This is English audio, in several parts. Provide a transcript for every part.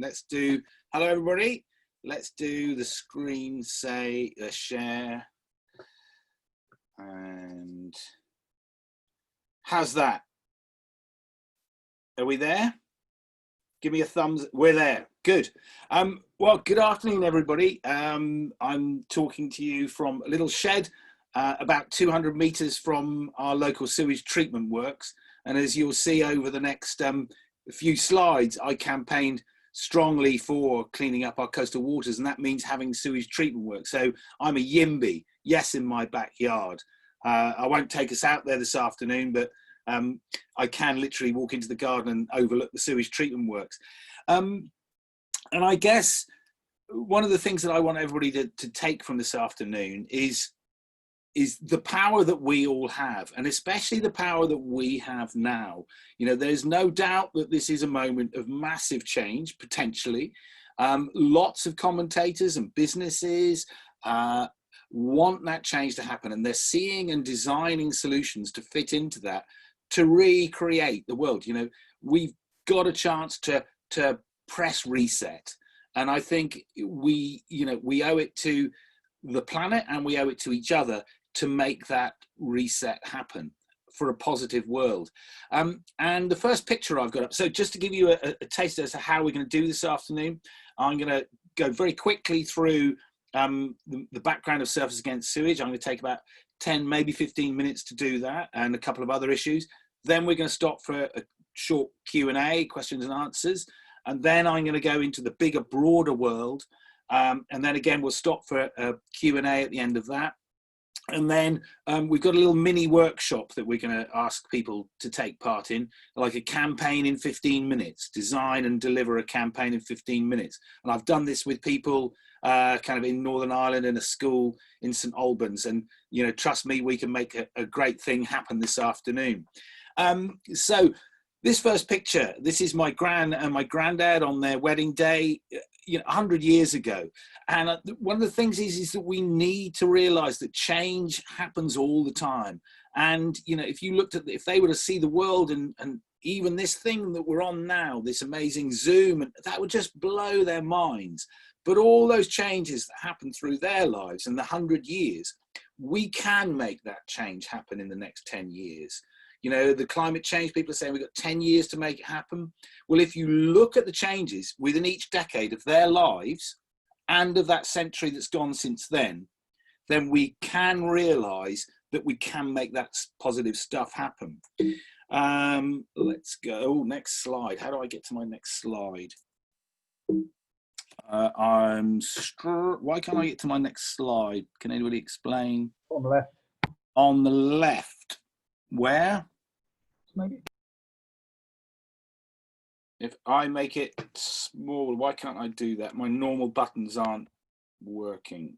Let's do, hello everybody. Let's do the screen, say, share. And how's that? Are we there? Give me a thumbs. We're there. Good. Well, good afternoon, everybody. I'm talking to you from a little shed about 200 meters from our local sewage treatment works. And as you'll see over the next few slides, I campaigned strongly for cleaning up our coastal waters, and that means having sewage treatment work. So I'm a YIMBY, yes, in my backyard. I won't take us out there this afternoon, but I can literally walk into the garden and overlook the sewage treatment works. And I guess one of the things that I want everybody to take from this afternoon is the power that we all have, and especially the power that we have now. You know, there's no doubt that this is a moment of massive change, potentially. Lots of commentators and businesses want that change to happen, and they're seeing and designing solutions to fit into that, to recreate the world. You know, we've got a chance to press reset, and I think we owe it to the planet and we owe it to each other to make that reset happen for a positive world. And the first picture I've got up, so just to give you a taste as to how we're going to do this afternoon, I'm going to go very quickly through the background of Surfers Against Sewage. I'm going to take about 10, maybe 15 minutes to do that, and a couple of other issues. Then we're going to stop for a short Q&A, questions and answers. And then I'm going to go into the bigger, broader world. And then again, we'll stop for a Q&A at the end of that. And then we've got a little mini workshop that we're going to ask people to take part in, like a campaign in 15 minutes, design and deliver a campaign in 15 minutes. And I've done this with people kind of in Northern Ireland in a school in St Albans. And, you know, trust me, we can make a great thing happen this afternoon. So this first picture, this is my gran and my granddad on their wedding day, 100 years ago. And one of the things is that we need to realize that change happens all the time. And, you know, if you looked at, if they were to see the world and even this thing that we're on now, this amazing Zoom, and that would just blow their minds. But all those changes that happen through their lives in the 100 years, we can make that change happen in the next 10 years. You know, the climate change, people are saying we've got 10 years to make it happen. Well, if you look at the changes within each decade of their lives and of that century that's gone since then we can realize that we can make that positive stuff happen. Let's go. Next slide. How do I get to my next slide? Why can't I get to my next slide? Can anybody explain? On the left. On the left. Where? Maybe. If I make it small, why can't I do that? My normal buttons aren't working.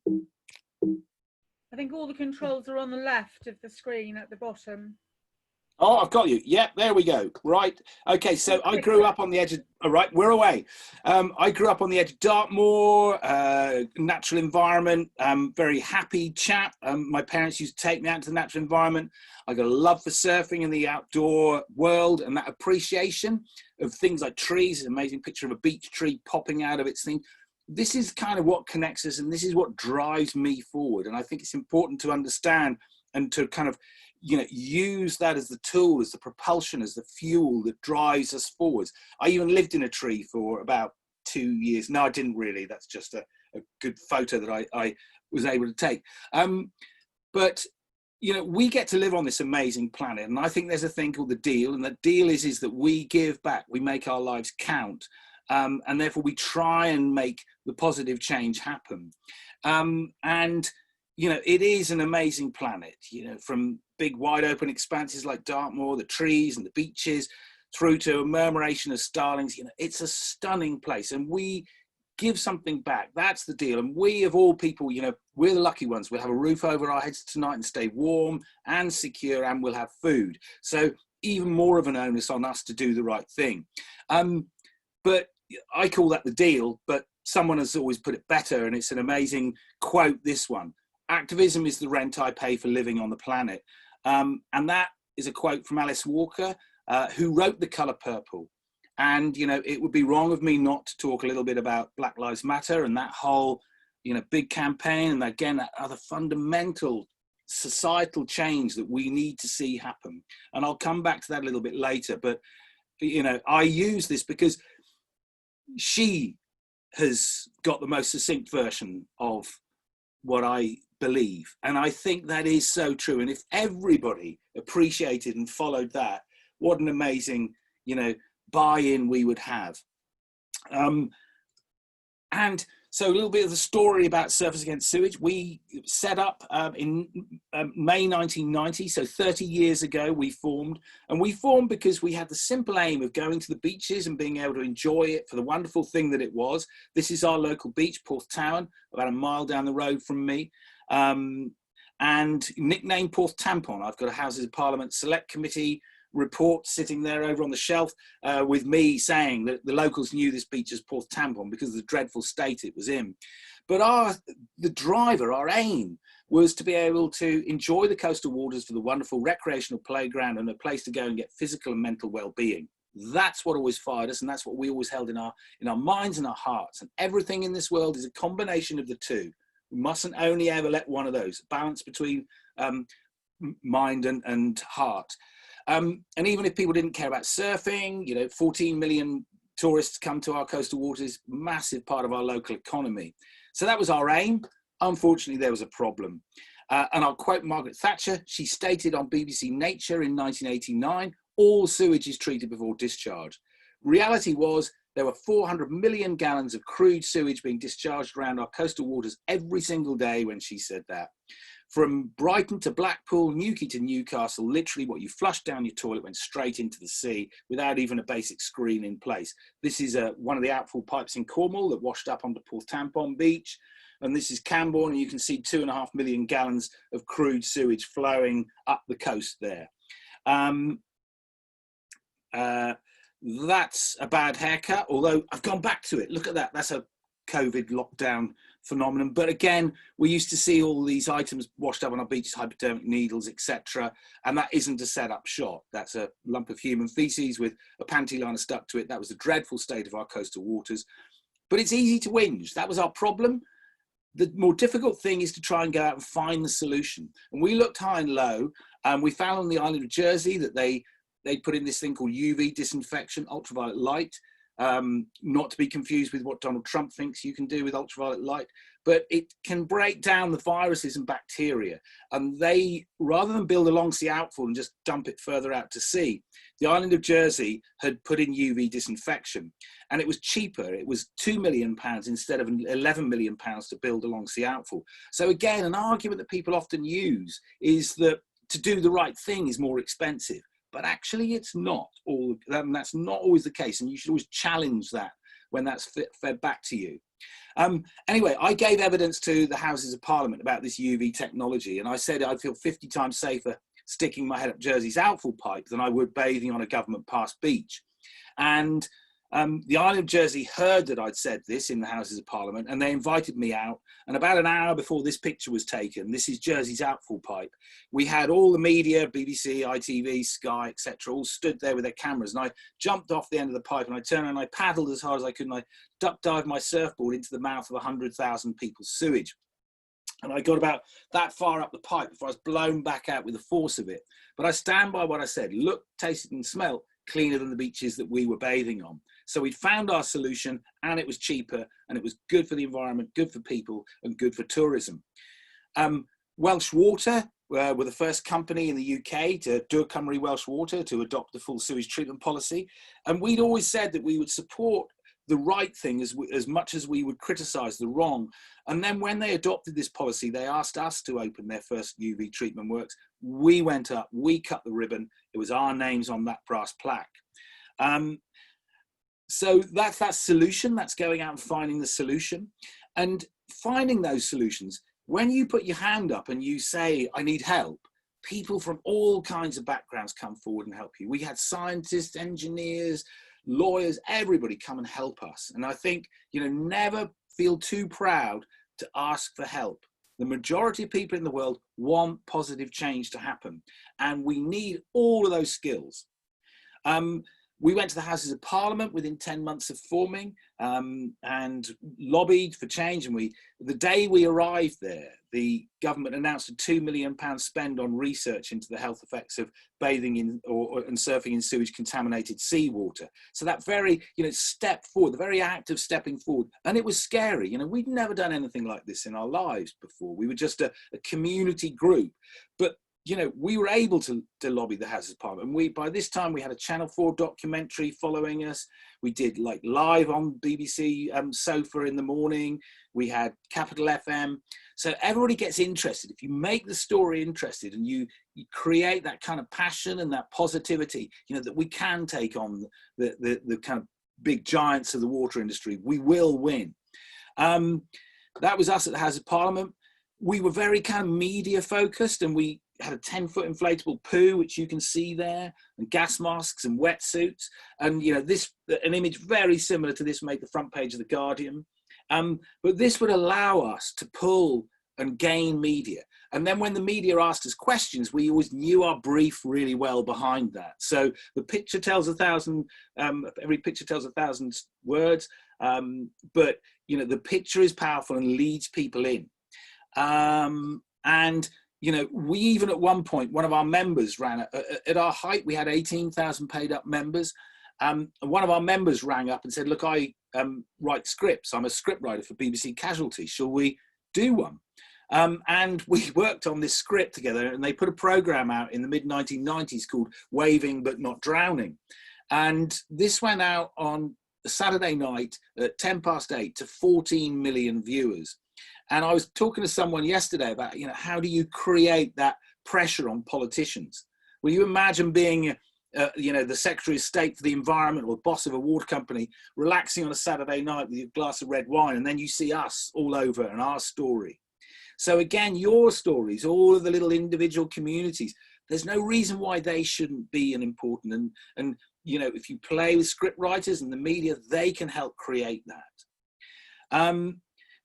I think all the controls are on the left of the screen at the bottom. Oh, I've got you. Yeah, there we go. Right. Okay, so I grew up on the edge of, all right, we're away. I grew up on the edge of Dartmoor, natural environment, very happy chap. My parents used to take me out to the natural environment. I got a love for surfing in the outdoor world, and that appreciation of things like trees, an amazing picture of a beech tree popping out of its thing. This is kind of what connects us, and this is what drives me forward. And I think it's important to understand and to kind of, you know, use that as the tool, as the propulsion, as the fuel that drives us forwards. I even lived in a tree for about 2 years. No, I didn't really. That's just a good photo that I was able to take. But, you know, we get to live on this amazing planet. And I think there's a thing called the deal. And the deal is that we give back. We make our lives count. And therefore, we try and make the positive change happen. And, you know, it is an amazing planet, you know, from big wide open expanses like Dartmoor, the trees and the beaches, through to a murmuration of starlings. You know, it's a stunning place, and we give something back. That's the deal. And we, of all people, you know, we're the lucky ones. We'll have a roof over our heads tonight and stay warm and secure, and we'll have food. So even more of an onus on us to do the right thing. But I call that the deal, but someone has always put it better, and it's an amazing quote, this one. Activism is the rent I pay for living on the planet. And that is a quote from Alice Walker, who wrote The Colour Purple. And, you know, it would be wrong of me not to talk a little bit about Black Lives Matter and that whole, you know, big campaign. And again, that other fundamental societal change that we need to see happen. And I'll come back to that a little bit later. But, you know, I use this because she has got the most succinct version of what I believe. And I think that is so true. And if everybody appreciated and followed that, what an amazing, you know, buy-in we would have. And so a little bit of the story about Surfers Against Sewage. We set up in May 1990, so 30 years ago we formed. And we formed because we had the simple aim of going to the beaches and being able to enjoy it for the wonderful thing that it was. This is our local beach, Porthtowan, about a mile down the road from me. And nicknamed Porth Tampon. I've got a Houses of Parliament Select Committee report sitting there over on the shelf with me saying that the locals knew this beach as Porth Tampon because of the dreadful state it was in. But the driver, our aim, was to be able to enjoy the coastal waters for the wonderful recreational playground and a place to go and get physical and mental well-being. That's what always fired us, and that's what we always held in our minds and our hearts. And everything in this world is a combination of the two. We mustn't only ever let one of those balance between mind and heart. And even if people didn't care about surfing, you know, 14 million tourists come to our coastal waters, massive part of our local economy. So that was our aim. Unfortunately, there was a problem. And I'll quote Margaret Thatcher. She stated on BBC Nature in 1989, all sewage is treated before discharge. Reality was there were 400 million gallons of crude sewage being discharged around our coastal waters every single day when she said that. From Brighton to Blackpool, Newquay to Newcastle, literally what you flushed down your toilet went straight into the sea without even a basic screen in place. This is one of the outfall pipes in Cornwall that washed up onto Porth Tampon Beach. And this is Camborne, and you can see 2.5 million gallons of crude sewage flowing up the coast there. That's a bad haircut, although I've gone back to it. Look at that. That's a COVID lockdown phenomenon. But again, we used to see all these items washed up on our beaches, hypodermic needles, etc. And that isn't a set-up shot. That's a lump of human feces with a panty liner stuck to it. That was the dreadful state of our coastal waters. But it's easy to whinge. That was our problem. The more difficult thing is to try and go out and find the solution. And we looked high and low, and we found on the island of Jersey that they put in this thing called UV disinfection, ultraviolet light, not to be confused with what Donald Trump thinks you can do with ultraviolet light, but it can break down the viruses and bacteria. And they, rather than build a long sea outfall and just dump it further out to sea, the island of Jersey had put in UV disinfection, and it was cheaper. It was £2 million instead of £11 million to build a long sea outfall. So again, an argument that people often use is that to do the right thing is more expensive. But actually it's not all, and that's not always the case. And you should always challenge that when that's fed back to you. Anyway, I gave evidence to the Houses of Parliament about this UV technology. And I said I'd feel 50 times safer sticking my head up Jersey's outfall pipe than I would bathing on a government passed beach. And the island of Jersey heard that I'd said this in the Houses of Parliament, and they invited me out. And about an hour before this picture was taken, this is Jersey's outfall pipe, we had all the media, BBC, ITV, Sky, etc., all stood there with their cameras. And I jumped off the end of the pipe and I turned and I paddled as hard as I could, and I duck dived my surfboard into the mouth of 100,000 people's sewage. And I got about that far up the pipe before I was blown back out with the force of it. But I stand by what I said. Look, tasted and smelt cleaner than the beaches that we were bathing on. So we'd found our solution, and it was cheaper, and it was good for the environment, good for people, and good for tourism. Welsh Water were the first company in the UK to do a Cymru Welsh Water to adopt the full sewage treatment policy. And we'd always said that we would support the right thing as much as we would criticise the wrong. And then when they adopted this policy, they asked us to open their first UV treatment works. We went up, we cut the ribbon. It was our names on that brass plaque. So that's that solution. That's going out and finding the solution. And finding those solutions, when you put your hand up and you say, I need help, people from all kinds of backgrounds come forward and help you. We had scientists, engineers, lawyers, everybody come and help us. And I think, never feel too proud to ask for help. The majority of people in the world want positive change to happen, and we need all of those skills. We went to the Houses of Parliament within 10 months of forming, and lobbied for change. And the day we arrived there, the government announced a £2 million spend on research into the health effects of bathing in and surfing in sewage contaminated seawater. So that very, step forward, the very act of stepping forward. And it was scary. We'd never done anything like this in our lives before. We were just a community group. But we were able to lobby the Houses of Parliament. And by this time, we had a Channel 4 documentary following us. We did live on BBC Sofa in the morning. We had Capital FM. So everybody gets interested. If you make the story interested and you create that kind of passion and that positivity, that we can take on the kind of big giants of the water industry, we will win. That was us at the House of Parliament. We were very kind of media focused, and we had a 10-foot inflatable poo, which you can see there, and gas masks and wetsuits. And, an image very similar to this made the front page of The Guardian. But this would allow us to pull and gain media. And then when the media asked us questions, we always knew our brief really well behind that. So the picture tells every picture tells 1,000 words. But, the picture is powerful and leads people in. We even at one point, one of our members ran, at our height, we had 18,000 paid up members. And one of our members rang up and said, look, I write scripts. I'm a script writer for BBC Casualty. Shall we do one? And we worked on this script together, and they put a program out in the mid-1990s called Waving But Not Drowning. And this went out on a Saturday night at 8:10 to 14 million viewers. And I was talking to someone yesterday about, how do you create that pressure on politicians? Well, you imagine being, the Secretary of State for the Environment or boss of a water company, relaxing on a Saturday night with a glass of red wine, and then you see us all over and our story. So again, your stories, all of the little individual communities, there's no reason why they shouldn't be an important. And if you play with script writers and the media, they can help create that.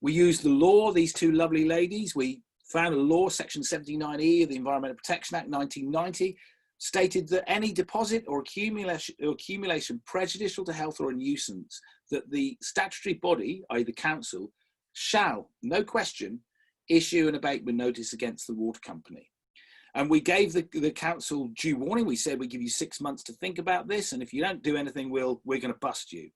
We used the law, these two lovely ladies. We found a law, Section 79E of the Environmental Protection Act 1990, stated that any deposit or accumulation prejudicial to health or a nuisance, that the statutory body, i.e. the council, shall, no question, issue an abatement notice against the water company. And we gave the council due warning. We said, we give you 6 months to think about this, and if you don't do anything, we're going to bust you.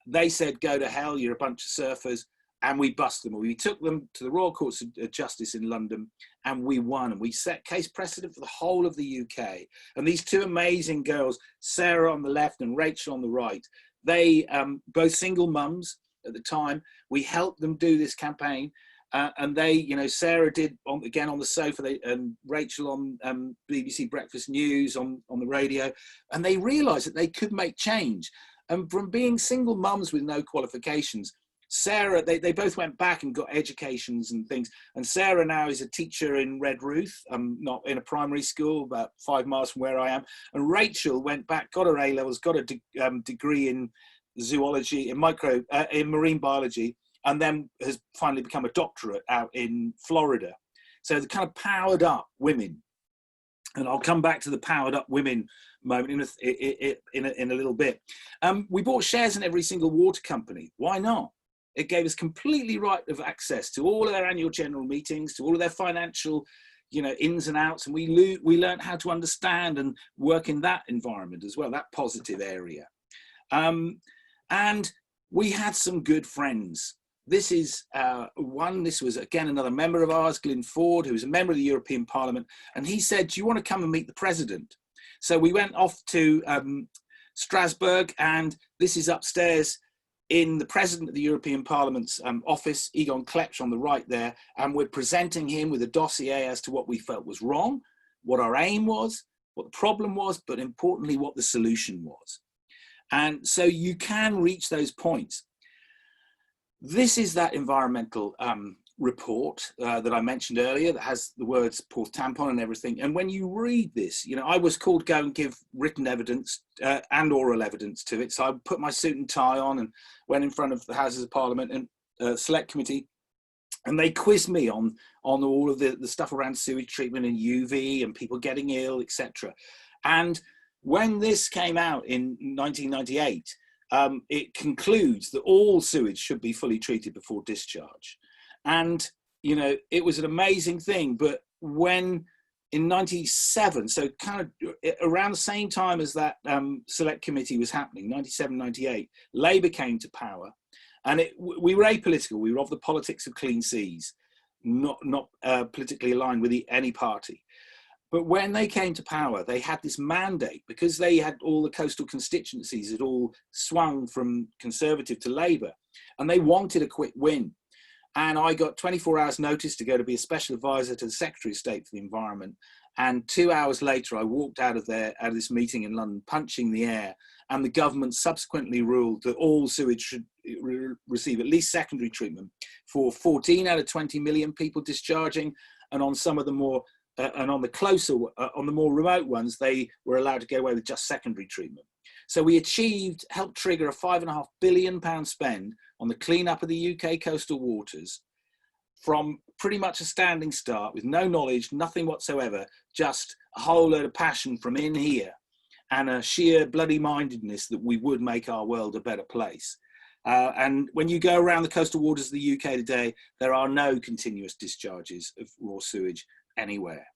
They said, go to hell, you're a bunch of surfers. And we bust them. We took them to the Royal Courts of Justice in London, and we won. And we set case precedent for the whole of the UK. And these two amazing girls, Sarah on the left and Rachel on the right, they both single mums at the time. We helped them do this campaign. And they, Sarah did again on the sofa, and Rachel on BBC Breakfast News on the radio. And they realised that they could make change. And from being single mums with no qualifications, Sarah, they both went back and got educations and things. And Sarah now is a teacher in Redruth, not in a primary school, about 5 miles from where I am. And Rachel went back, got her A-levels, got a degree in zoology, in marine biology, and then has finally become a doctorate out in Florida. So the kind of powered up women. And I'll come back to the powered up women moment in a little bit. We bought shares in every single water company. Why not? It gave us completely right of access to all of their annual general meetings, to all of their financial, ins and outs. And we learned how to understand and work in that environment as well, that positive area. And we had some good friends. This is this was again another member of ours, Glyn Ford, who was a member of the European Parliament. And he said, do you want to come and meet the president? So we went off to Strasbourg, and this is upstairs in the president of the European Parliament's office, Egon Klepsch on the right there, and we're presenting him with a dossier as to what we felt was wrong, what our aim was, what the problem was, but importantly, what the solution was. And so you can reach those points. This is that environmental report that I mentioned earlier that has the words Porth tampon and everything. And when you read this, I was called to go and give written evidence and oral evidence to it. So I put my suit and tie on and went in front of the Houses of Parliament and Select Committee, and they quizzed me on all of the stuff around sewage treatment and UV and people getting ill, etc. And when this came out in 1998, it concludes that all sewage should be fully treated before discharge. And, you know, it was an amazing thing. But when in 97, so kind of around the same time as that select committee was happening, 97, 98, Labour came to power. And we were apolitical. We were of the politics of clean seas, not politically aligned with any party. But when they came to power, they had this mandate, because they had all the coastal constituencies had all swung from Conservative to Labour, and they wanted a quick win. And I got 24 hours notice to go to be a special advisor to the Secretary of State for the Environment. And 2 hours later, I walked out of this meeting in London, punching the air. And the government subsequently ruled that all sewage should receive at least secondary treatment for 14 out of 20 million people discharging. And on some of the more and on the more remote ones, they were allowed to get away with just secondary treatment. So we helped trigger a £5.5 billion spend on the cleanup of the UK coastal waters, from pretty much a standing start with no knowledge, nothing whatsoever, just a whole load of passion from in here and a sheer bloody mindedness that we would make our world a better place. And when you go around the coastal waters of the UK today, there are no continuous discharges of raw sewage anywhere.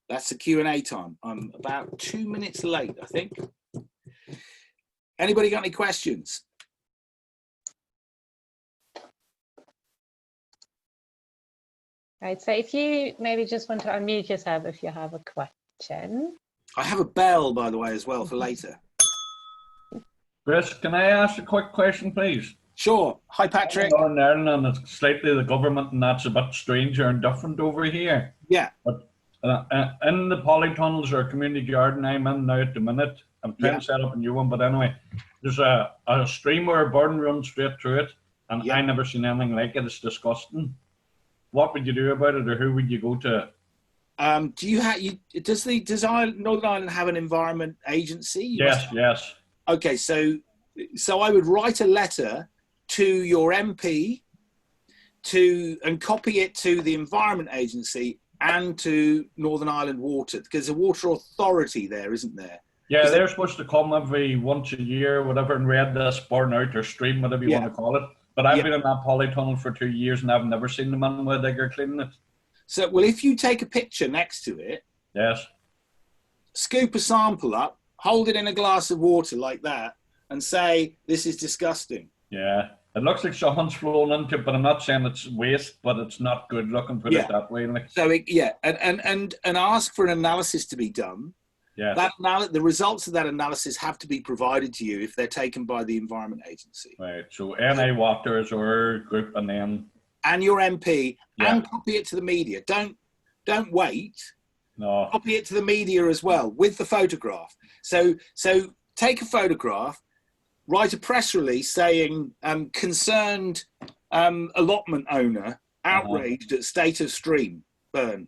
That's the Q&A time. I'm about 2 minutes late, I think. Anybody got any questions? Right, so if you maybe just want to unmute yourself if you have a question. I have a bell, by the way, as well for later. Chris, can I ask a quick question, please? Sure. Hi, Patrick. In Ireland, it's slightly the government, and that's a bit stranger and different over here. Yeah. But in the polytunnels or community garden I'm in now at the minute, I'm trying to set up a new one, but anyway, there's a stream or a burn runs straight through it, and I never seen anything like it. It's disgusting. What would you do about it, or who would you go to? Does Northern Ireland have an environment agency? Yes. Okay, so I would write a letter to your MP and copy it to the Environment Agency and to Northern Ireland Water, because there's a water authority there, isn't there? Yeah, they're supposed to come every once a year, whatever, and read this burn out or stream, whatever you want to call it. But I've been in that polytunnel for 2 years and I've never seen the man with a digger cleaning it. So, well, if you take a picture next to it, scoop a sample up, hold it in a glass of water like that, and say, this is disgusting. Yeah, it looks like someone's flown into it, but I'm not saying it's waste, but it's not good looking, put it that way. Like. So, and ask for an analysis to be done. Yeah. The results of that analysis have to be provided to you if they're taken by the Environment Agency. Right, so NI Water is our group, and then... And your MP, and copy it to the media. Don't wait. No. Copy it to the media as well, with the photograph. So take a photograph, write a press release saying concerned allotment owner outraged at state of stream burn.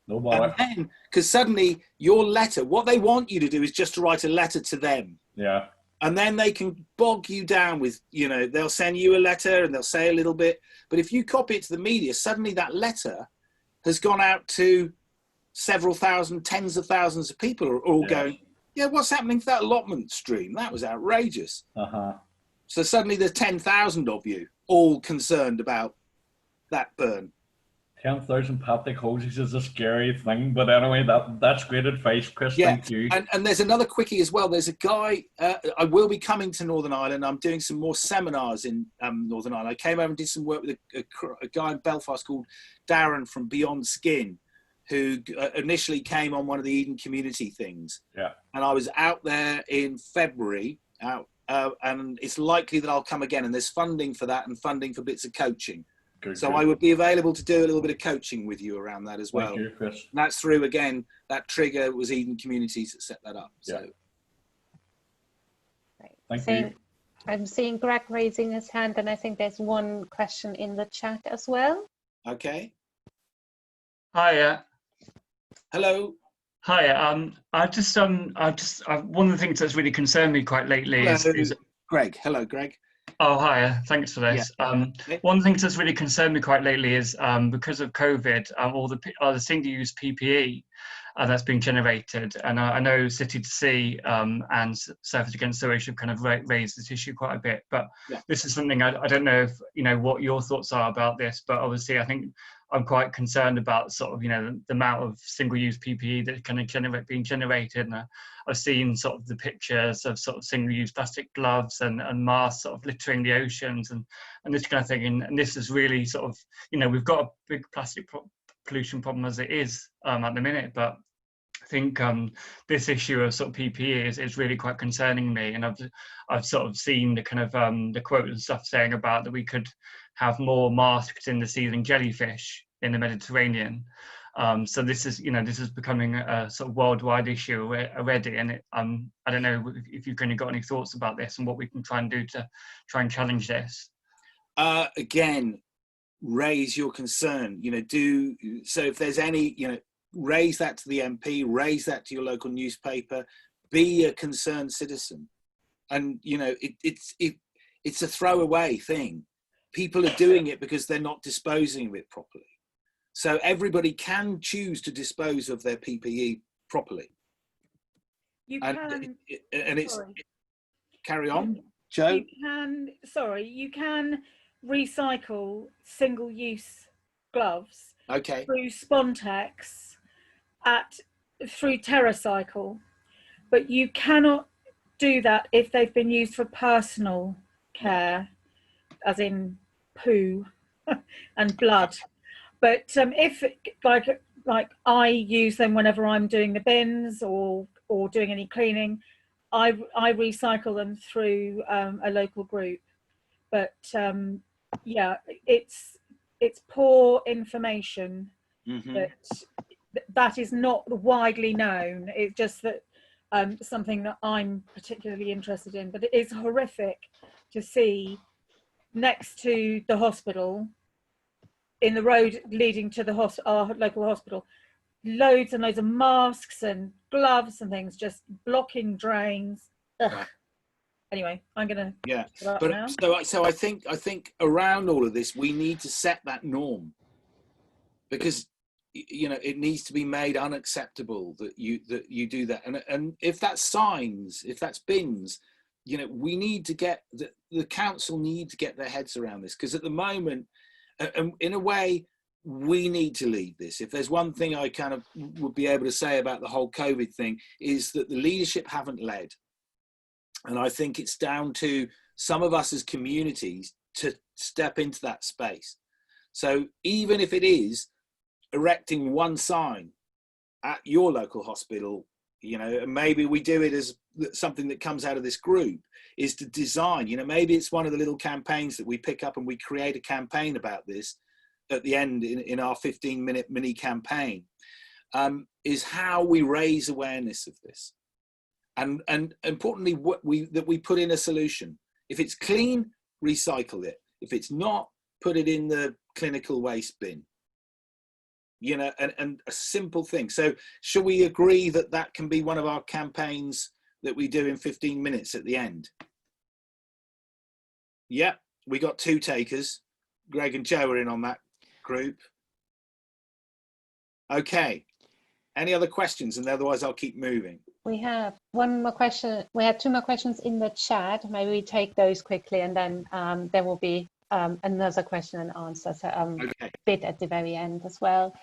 No bother. And then, because suddenly your letter, what they want you to do is just to write a letter to them. Yeah. And then they can bog you down with, they'll send you a letter and they'll say a little bit. But if you copy it to the media, suddenly that letter has gone out to several thousand, tens of thousands of people are all going, what's happening to that allotment stream? That was outrageous. So suddenly there's 10,000 of you all concerned about that burn. 10,000 Patrick hoses is a scary thing, but anyway, that's great advice, Chris. Thank you. And there's another quickie as well. There's a guy, I will be coming to Northern Ireland. I'm doing some more seminars in Northern Ireland. I came over and did some work with a guy in Belfast called Darren from Beyond Skin, who initially came on one of the Eden community things. Yeah. And I was out there in February, and it's likely that I'll come again. And there's funding for that and funding for bits of coaching. Good. I would be available to do a little bit of coaching with you around that as well. Thank you, Chris. And that's through, again, that trigger was Eden Communities that set that up. So. Right. Thank you. I'm seeing Greg raising his hand, and I think there's one question in the chat as well. Okay. Hiya. Hello. Hi. One of the things that's really concerned me quite lately is Greg. Hello, Greg. Oh, hi. Thanks for this. Yeah. One of the things that's really concerned me quite lately is because of COVID, all the single-use PPE. that's being generated. And I know City to Sea and Surfers Against Sewage have kind of raised this issue quite a bit. But this is something I don't know if, you know, what your thoughts are about this, but obviously I think I'm quite concerned about sort of, you know, the amount of single-use PPE that kind of being generated. And I've seen sort of the pictures of sort of single-use plastic gloves and masks sort of littering the oceans and this kind of thing. And this is really sort of, you know, we've got a big plastic pollution problem as it is at the minute, but I think this issue of sort of PPE is really quite concerning me. And I've sort of seen the kind of the quote and stuff saying about that we could have more masks in the sea than jellyfish in the Mediterranean. So this is, you know, this is becoming a sort of worldwide issue already. And I don't know if you've kind of got any thoughts about this and what we can try and do to try and challenge this. Again, raise your concern, you know, so if there's any, you know, raise that to the MP, raise that to your local newspaper, be a concerned citizen. And, you know, it's a throwaway thing. People are doing it because they're not disposing of it properly. So everybody can choose to dispose of their PPE properly. You and, can, and it's, sorry. Carry on, Joe. You can recycle single-use gloves through Spontex through TerraCycle, but you cannot do that if they've been used for personal care, as in poo and blood. But if like I use them whenever I'm doing the bins or doing any cleaning, I recycle them through a local group. But yeah, it's poor information. That is not widely known. It's just that something that I'm particularly interested in. But it is horrific to see next to the hospital, in the road leading to our local hospital, loads and loads of masks and gloves and things just blocking drains. Ugh. Anyway, I'm gonna but now. So I think around all of this we need to set that norm, because you know it needs to be made unacceptable that you do that. And if that's signs, if that's bins, you know, we need to get the council need to get their heads around this, because at the moment, in a way, we need to lead this. If there's one thing I kind of would be able to say about the whole COVID thing, is that the leadership haven't led. And I think it's down to some of us as communities to step into that space. So even if it is erecting one sign at your local hospital, you know, and maybe we do it as something that comes out of this group, is to design, you know, maybe it's one of the little campaigns that we pick up and we create a campaign about this at the end in our 15-minute mini campaign, is how we raise awareness of this. And importantly, that we put in a solution. If it's clean, recycle it. If it's not, put it in the clinical waste bin. You know, and a simple thing. So shall we agree that that can be one of our campaigns that we do in 15 minutes at the end? Yeah, we got 2 takers. Greg and Joe are in on that group. Okay. Any other questions? And otherwise I'll keep moving. We have one more question. We had 2 more questions in the chat. Maybe we take those quickly, and then there will be another question and answer, so bit at the very end as well.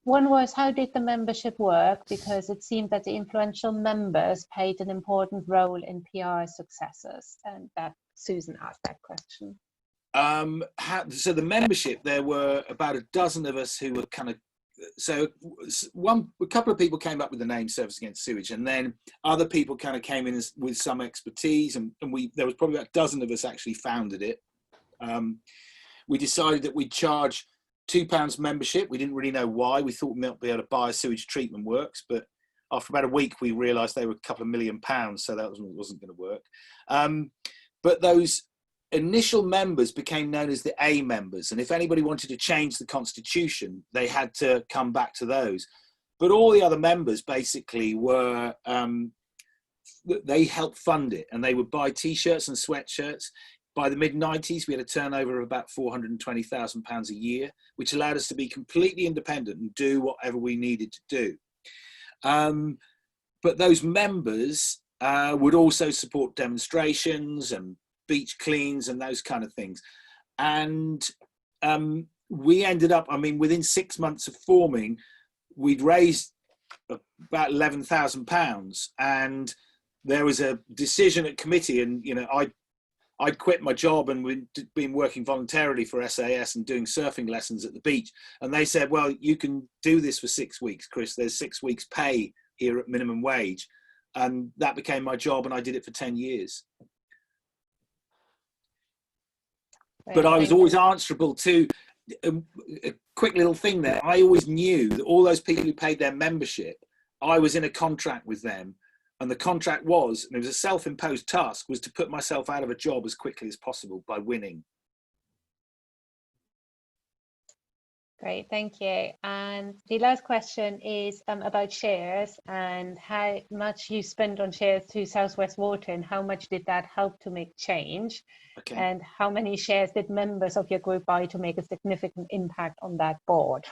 One was, how did the membership work? Because it seemed that the influential members played an important role in PR successes, and that Susan asked that question. So the membership, there were about a dozen of us who were kind of, so a couple of people came up with the name Surfers Against Sewage, and then other people kind of came in with some expertise, and there was probably about a dozen of us actually founded it. We decided that we'd charge £2 membership. We didn't really know why. We thought we might be able to buy a sewage treatment works, but after about a week we realised they were a couple of £1 million, so that wasn't going to work. But those initial members became known as the A members, and if anybody wanted to change the constitution, they had to come back to those. But all the other members basically were, they helped fund it, and they would buy T-shirts and sweatshirts. By the mid-90s, we had a turnover of about £420,000 a year, which allowed us to be completely independent and do whatever we needed to do. But those members would also support demonstrations and beach cleans and those kind of things. And we ended up, I mean, within 6 months of forming, we'd raised about £11,000, and there was a decision at committee, and I'd quit my job and we'd been working voluntarily for SAS and doing surfing lessons at the beach, and they said, well, you can do this for 6 weeks, Chris, there's 6 weeks pay here at minimum wage. And that became my job, and I did it for 10 years. But I was always answerable to a quick little thing there. I always knew that all those people who paid their membership, I was in a contract with them. And the contract was, and it was a self-imposed task, was to put myself out of a job as quickly as possible by winning. Great, thank you. And the last question is about shares and how much you spend on shares to Southwest Water, and how much did that help to make change? Okay. And how many shares did members of your group buy to make a significant impact on that board?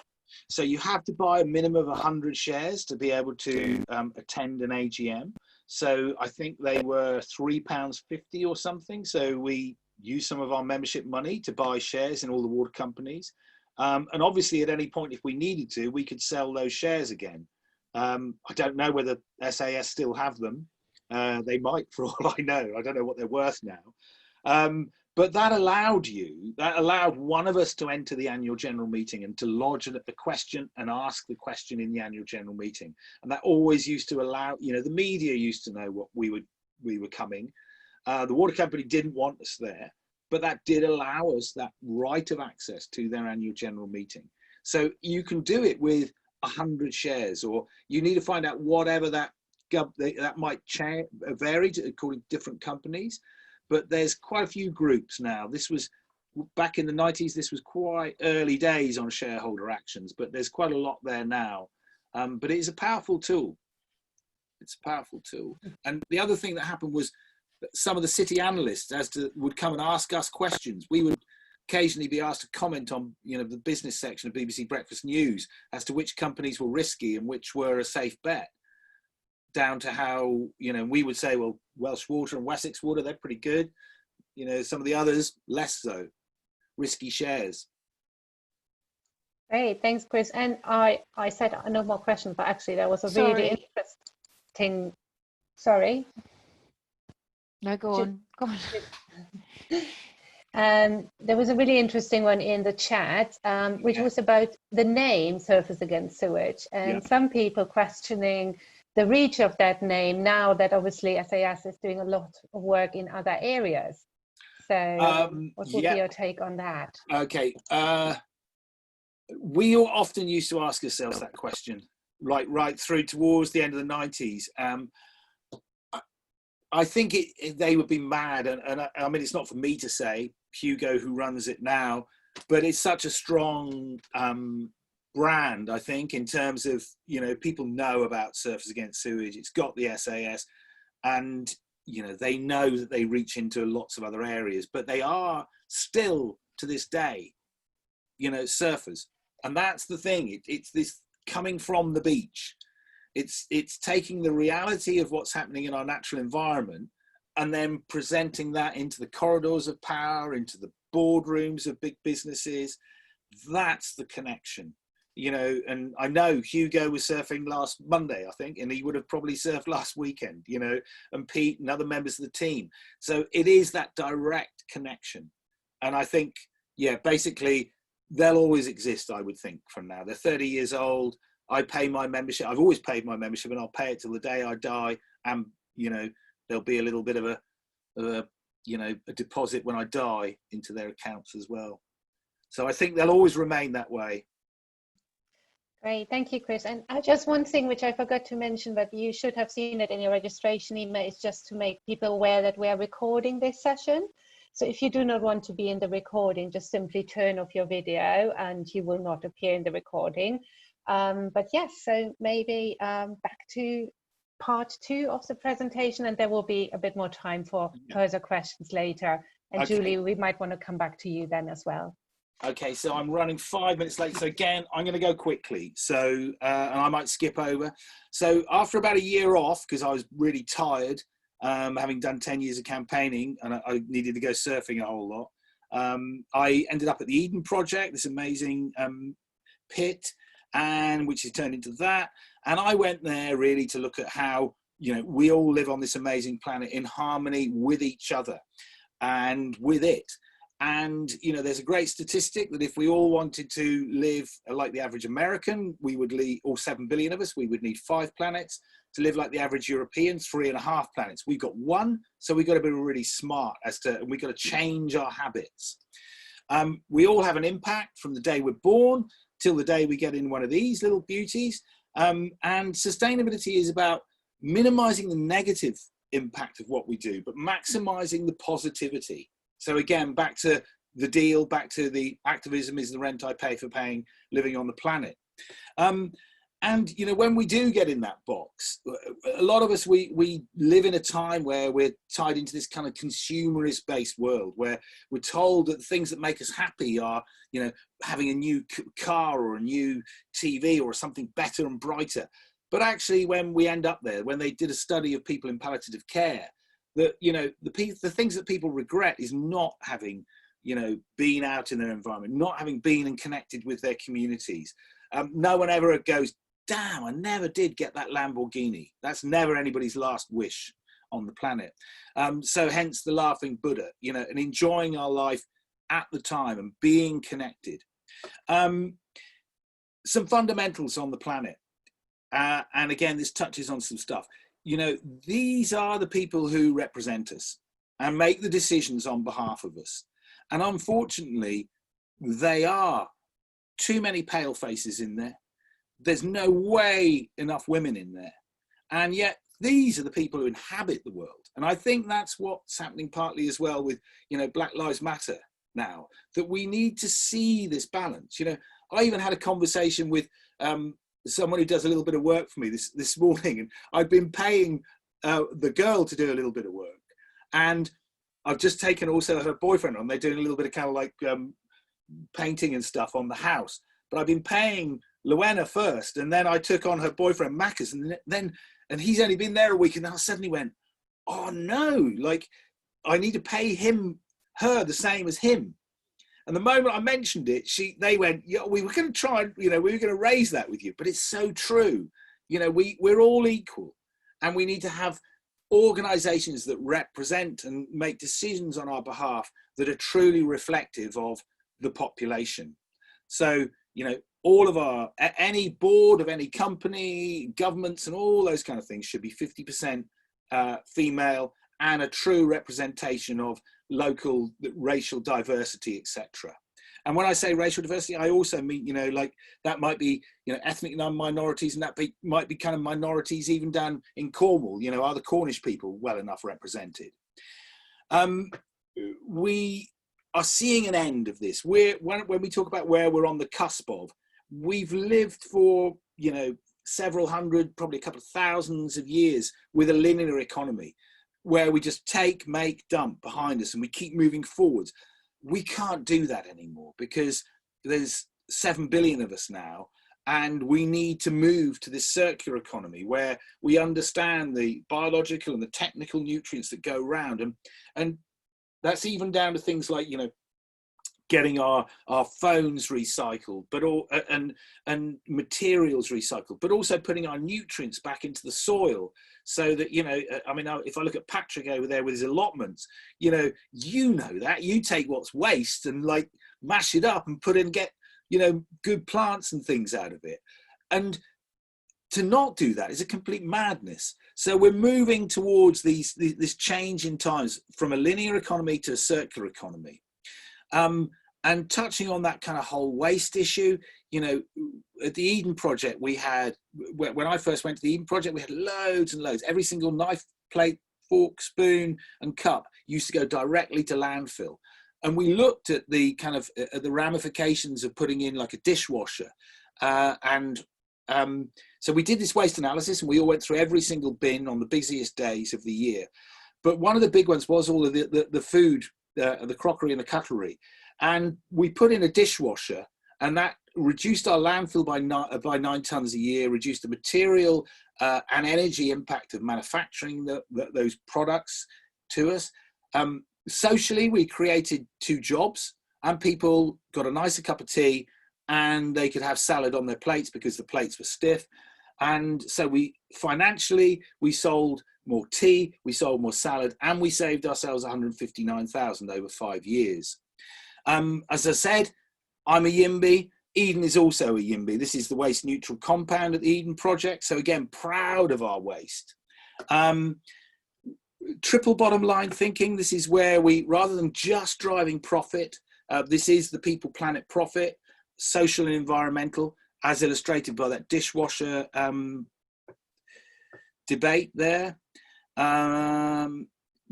So you have to buy a minimum of 100 shares to be able to attend an AGM. So I think they were £3.50 or something. So we used some of our membership money to buy shares in all the water companies. And obviously, at any point, if we needed to, we could sell those shares again. I don't know whether SAS still have them. They might, for all I know. I don't know what they're worth now. But that allowed one of us to enter the annual general meeting and to lodge a question and ask the question in the annual general meeting. And that always used to allow, the media used to know what we were coming. The water company didn't want us there. But that did allow us that right of access to their annual general meeting. So you can do it with 100 shares, or you need to find out whatever that might vary according to different companies. But there's quite a few groups now. This was back in the 90s. This was quite early days on shareholder actions, but there's quite a lot there now. But it is a powerful tool. It's a powerful tool. And the other thing that happened was, some of the city analysts would come and ask us questions. We would occasionally be asked to comment on, the business section of BBC Breakfast News as to which companies were risky and which were a safe bet, down to how, we would say, well, Welsh Water and Wessex Water, they're pretty good. Some of the others, less so, risky shares. Great, thanks, Chris. And I said no more questions, but actually there was a really interesting, sorry. No, go on. There was a really interesting one in the chat, which was about the name Surfers Against Sewage, and some people questioning the reach of that name now that obviously SAS is doing a lot of work in other areas. So what would be your take on that? Okay. We often used to ask ourselves that question, right through towards the end of the 90s. I think they would be mad, and I mean, it's not for me to say, Hugo, who runs it now, but it's such a strong brand, I think, in terms of, people know about Surfers Against Sewage. It's got the SAS, and, they know that they reach into lots of other areas, but they are still, to this day, surfers. And that's the thing. It's this coming from the beach. It's taking the reality of what's happening in our natural environment and then presenting that into the corridors of power, into the boardrooms of big businesses. That's the connection, and I know Hugo was surfing last Monday, I think, and he would have probably surfed last weekend, and Pete and other members of the team. So it is that direct connection. And I think, basically they'll always exist, I would think, from now. They're 30 years old. I pay my membership. I've always paid my membership, and I'll pay it till the day I die. And there'll be a little bit of a deposit when I die into their accounts as well. So I think they'll always remain that way. Great, thank you, Chris. And just one thing which I forgot to mention, but you should have seen it in your registration email, is just to make people aware that we are recording this session. So if you do not want to be in the recording, just simply turn off your video and you will not appear in the recording. But yes, so maybe back to part 2 of the presentation, and there will be a bit more time for further questions later. And okay. Julie, we might want to come back to you then as well. Okay, so I'm running 5 minutes late. So again, I'm going to go quickly. So, and I might skip over. So after about a year off, because I was really tired, having done 10 years of campaigning, and I needed to go surfing a whole lot, I ended up at the Eden Project, this amazing pit, and which has turned into that. And I went there really to look at how, you know, we all live on this amazing planet in harmony with each other and with it. And, you know, there's a great statistic that if we all wanted to live like the average American, we would need, all 7 billion of us, we would need 5 planets. To live like the average European, 3.5 planets. We've got 1, so we've got to be really smart and we've got to change our habits. We all have an impact from the day we're born till the day we get in one of these little beauties. And sustainability is about minimizing the negative impact of what we do, but maximizing the positivity. So again, back to the deal, back to the activism is the rent I pay for living on the planet. And, you know, when we do get in that box, a lot of us, we live in a time where we're tied into this kind of consumerist based world where we're told that things that make us happy are, you know, having a new car or a new TV or something better and brighter. But actually, when we end up there, when they did a study of people in palliative care, that, you know, the things that people regret is not having, you know, been out in their environment, not having been and connected with their communities. No one ever goes, damn, I never did get that Lamborghini. That's never anybody's last wish on the planet. So hence the laughing Buddha, you know, and enjoying our life at the time and being connected. Some fundamentals on the planet. And again, this touches on some stuff. You know, these are the people who represent us and make the decisions on behalf of us. And unfortunately, they are too many pale faces in there. There's no way enough women in there. And yet these are the people who inhabit the world. And I think that's what's happening partly as well with, you know, Black Lives Matter now, that we need to see this balance. You know, I even had a conversation with someone who does a little bit of work for me this morning, and I've been paying the girl to do a little bit of work. And I've just taken also her boyfriend on. They're doing a little bit of kind of like painting and stuff on the house. But I've been paying Luena first, and then I took on her boyfriend Macus, and he's only been there a week, and then I suddenly went, oh no, like I need to pay her the same as him. And the moment I mentioned it, they went, yeah, we were going to try, you know, we were going to raise that with you, but it's so true. You know, we're all equal, and we need to have organizations that represent and make decisions on our behalf that are truly reflective of the population. So, you know, all of any board of any company, governments and all those kind of things should be 50% female and a true representation of local racial diversity, etc. And when I say racial diversity, I also mean, you know, like that might be, you know, ethnic minorities, and that might be kind of minorities even down in Cornwall. You know, are the Cornish people well enough represented? We are seeing an end of this. When we talk about where we're on the cusp of, we've lived for, you know, several hundred, probably a couple of thousands of years with a linear economy where we just take, make, dump behind us and we keep moving forwards. We can't do that anymore because there's 7 billion of us now, and we need to move to this circular economy where we understand the biological and the technical nutrients that go around, and that's even down to things like, you know, getting our phones recycled, but and materials recycled, but also putting our nutrients back into the soil so that, you know, I mean, if I look at Patrick over there with his allotments, you know that you take what's waste and like mash it up and put in, get, you know, good plants and things out of it. And to not do that is a complete madness. So we're moving towards this change in times from a linear economy to a circular economy. And touching on that kind of whole waste issue, you know, at the Eden Project, we had, when I first went to the Eden Project, we had loads and loads. Every single knife, plate, fork, spoon, and cup used to go directly to landfill. And we looked at the kind of the ramifications of putting in like a dishwasher. So we did this waste analysis, and we all went through every single bin on the busiest days of the year. But one of the big ones was all of the food the crockery and the cutlery. And we put in a dishwasher, and that reduced our landfill by 9 tons a year, reduced the material and energy impact of manufacturing those products to us. Socially, we created 2 jobs, and people got a nicer cup of tea, and they could have salad on their plates because the plates were stiff. And so financially, we sold more tea, we sold more salad, and we saved ourselves 159,000 over 5 years. As I said, I'm a YIMBY. Eden is also a YIMBY. This is the waste neutral compound at the Eden project. So again, proud of our waste. Triple bottom line thinking. This is where we, rather than just driving profit, this is the people, planet, profit, social and environmental, as illustrated by that dishwasher debate there.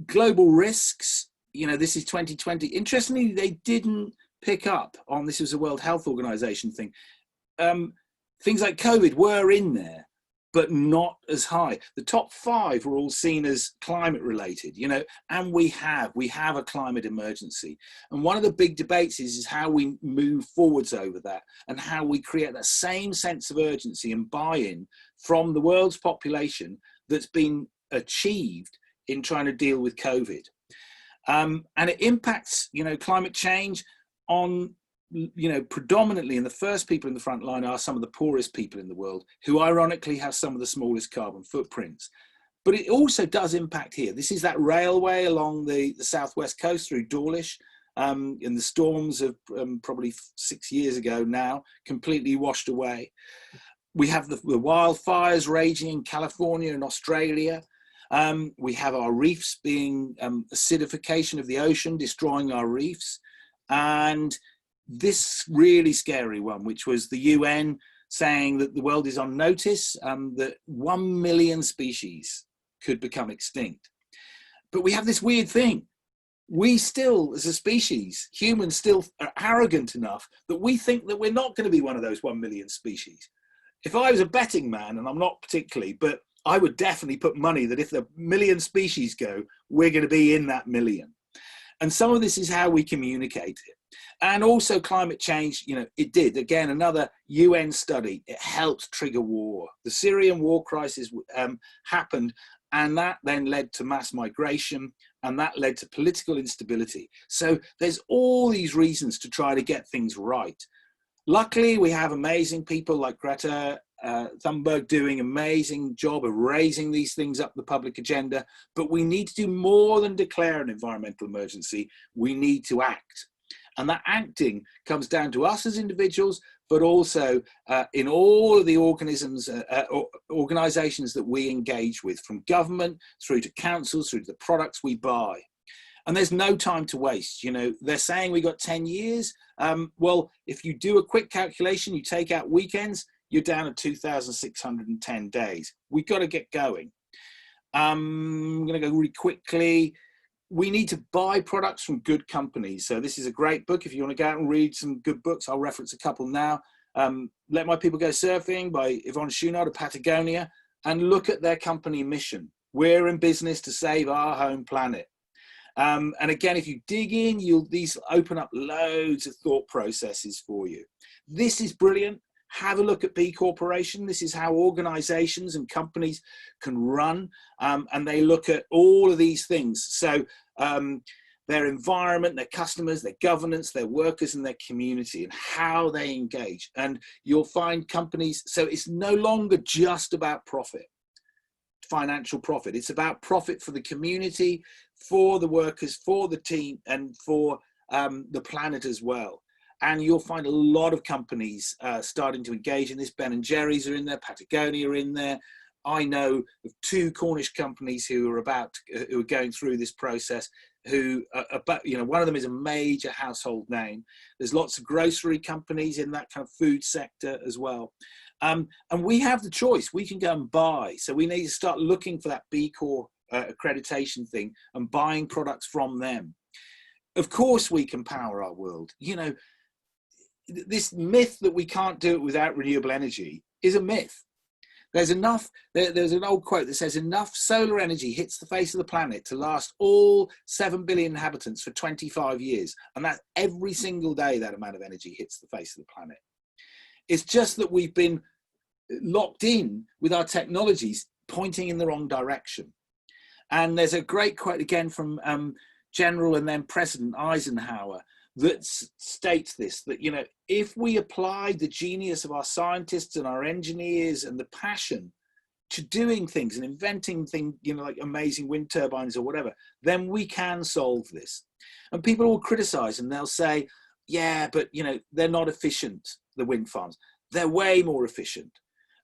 Global risks, this is 2020. Interestingly, they didn't pick up on, this was a World Health Organization thing. Things like COVID were in there, but not as high. The top 5 were all seen as climate related, and we have a climate emergency. And one of the big debates is how we move forwards over that, and how we create that same sense of urgency and buy-in from the world's population that's been achieved in trying to deal with COVID. And it impacts, climate change on, predominantly, and the first people in the front line are some of the poorest people in the world, who ironically have some of the smallest carbon footprints. But it also does impact here. This is that railway along the southwest coast through Dawlish, in the storms of probably 6 years ago now, completely washed away. We have the wildfires raging in California and Australia. We have our reefs being acidification of the ocean, destroying our reefs. And this really scary one, which was the UN saying that the world is on notice, that 1 million species could become extinct. But we have this weird thing. We still, as a species, humans still are arrogant enough that we think that we're not going to be one of those 1 million species. If I was a betting man, and I'm not particularly, but I would definitely put money that if the million species go, we're going to be in that million. And some of this is how we communicate it. And also climate change, it did. Again, another UN study, it helped trigger war. The Syrian war crisis happened, and that then led to mass migration, and that led to political instability. So there's all these reasons to try to get things right. Luckily, we have amazing people like Greta Thunberg doing an amazing job of raising these things up the public agenda, but we need to do more than declare an environmental emergency. We need to act. And that acting comes down to us as individuals, but also in all of the organizations that we engage with, from government through to councils, through to the products we buy. And there's no time to waste. They're saying we got 10 years. Well, if you do a quick calculation, you take out weekends, you're down at 2,610 days. We've got to get going. I'm going to go really quickly. We need to buy products from good companies. So this is a great book. If you want to go out and read some good books, I'll reference a couple now. Let My People Go Surfing by Yvonne Chouinard of Patagonia, and look at their company mission. We're in business to save our home planet. And again, if you dig in, these open up loads of thought processes for you. This is brilliant. Have a look at B Corporation. This is how organizations and companies can run, and they look at all of these things. So their environment, their customers, their governance, their workers, and their community, and how they engage. And you'll find companies, so it's no longer just about profit, financial profit. It's about profit for the community, for the workers, for the team, and for the planet as well. And you'll find a lot of companies starting to engage in this. Ben & Jerry's are in there, Patagonia are in there. I know of 2 Cornish companies who are going through this process, who one of them is a major household name. There's lots of grocery companies in that kind of food sector as well. And we have the choice. We can go and buy. So we need to start looking for that B Corp accreditation thing and buying products from them. Of course, we can power our world. This myth that we can't do it without renewable energy is a myth. There's enough, there's an old quote that says enough solar energy hits the face of the planet to last all 7 billion inhabitants for 25 years. And that's every single day that amount of energy hits the face of the planet. It's just that we've been locked in with our technologies pointing in the wrong direction. And there's a great quote again from General and then President Eisenhower that states this, that, you know, if we apply the genius of our scientists and our engineers and the passion to doing things and inventing things, you know, like amazing wind turbines or whatever, then we can solve this. And people will criticize and they'll say, yeah, but, you know, they're not efficient, the wind farms. They're way more efficient.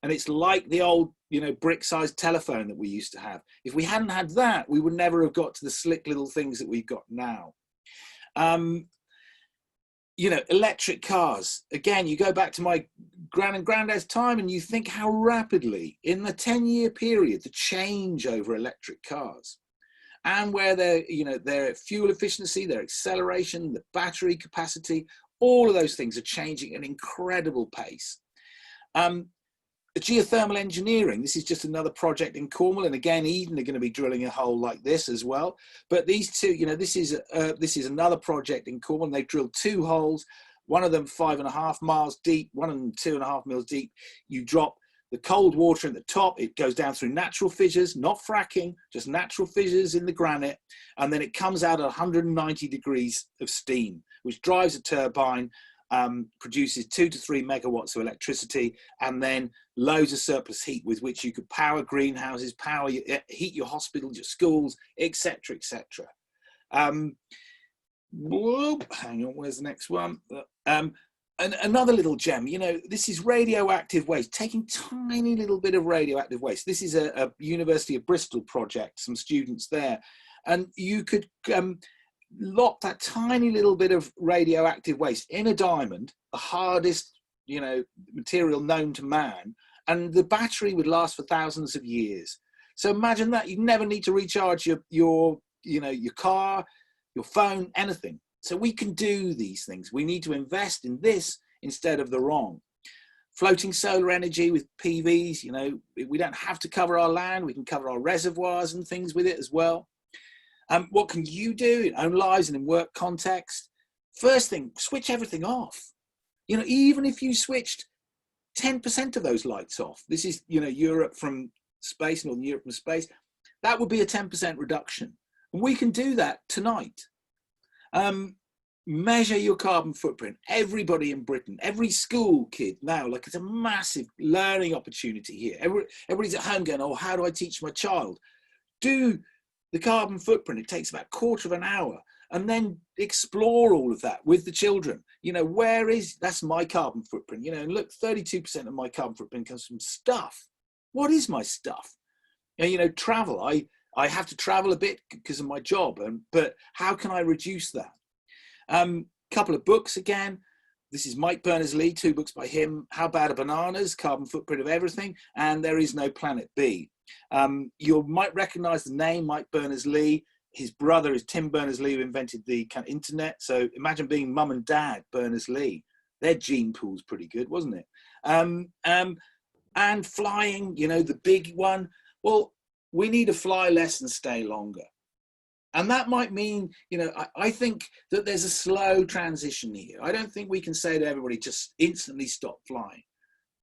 And it's like the old, you know, brick-sized telephone that we used to have. If we hadn't had that, we would never have got to the slick little things that we've got now. You know, electric cars. Again, you go back to my gran and granddad's time and you think how rapidly in the 10-year period, the change over electric cars and where they're, you know, their fuel efficiency, their acceleration, the battery capacity, all of those things are changing at an incredible pace. Geothermal engineering, this is just another project in Cornwall, and again, Eden are going to be drilling a hole like this as well. But these two, you know, this is another project in Cornwall, and they've drilled 2 holes, one of them 5.5 miles deep, one of them 2.5 miles deep. You drop the cold water at the top, it goes down through natural fissures, not fracking, just natural fissures in the granite, and then it comes out at 190 degrees of steam, which drives a turbine, produces 2 to 3 megawatts of electricity, and then loads of surplus heat with which you could power greenhouses, heat your hospitals, your schools, etc., etc. Hang on, where's the next one? And another little gem, you know, this is radioactive waste, taking tiny little bit of radioactive waste. This is a University of Bristol project, some students there, and you could lock that tiny little bit of radioactive waste in a diamond, the hardest, you know, material known to man, and the battery would last for thousands of years. So imagine that. You never need to recharge your you know, your car, your phone, anything. So we can do these things. We need to invest in this instead of the wrong. Floating solar energy with PVs, you know, we don't have to cover our land. We can cover our reservoirs and things with it as well. What can you do in own lives and in work context? First thing, switch everything off. You know, even if you switched 10% of those lights off, this is, you know, Europe from space, Northern Europe from space, that would be a 10% reduction. And we can do that tonight. Measure your carbon footprint. Everybody in Britain, every school kid now, like, it's a massive learning opportunity here. Everybody's at home going, oh, how do I teach my child? Do the carbon footprint. It takes about a quarter of an hour, and then explore all of that with the children. You know, that's my carbon footprint, you know, and look, 32% of my carbon footprint comes from stuff. What is my stuff? And, you know, travel, I have to travel a bit because of my job, but how can I reduce that? Couple of books again. This is Mike Berners-Lee, 2 books by him. How Bad Are Bananas? Carbon Footprint of Everything, and There Is No Planet B. You might recognize the name Mike Berners-Lee. His brother is Tim Berners-Lee, who invented the kind of internet. So imagine being mum and dad Berners-Lee. Their gene pool's pretty good, wasn't it? And flying, you know, the big one. Well, we need to fly less and stay longer. And that might mean, you know, I think that there's a slow transition here. I don't think we can say to everybody, just instantly stop flying.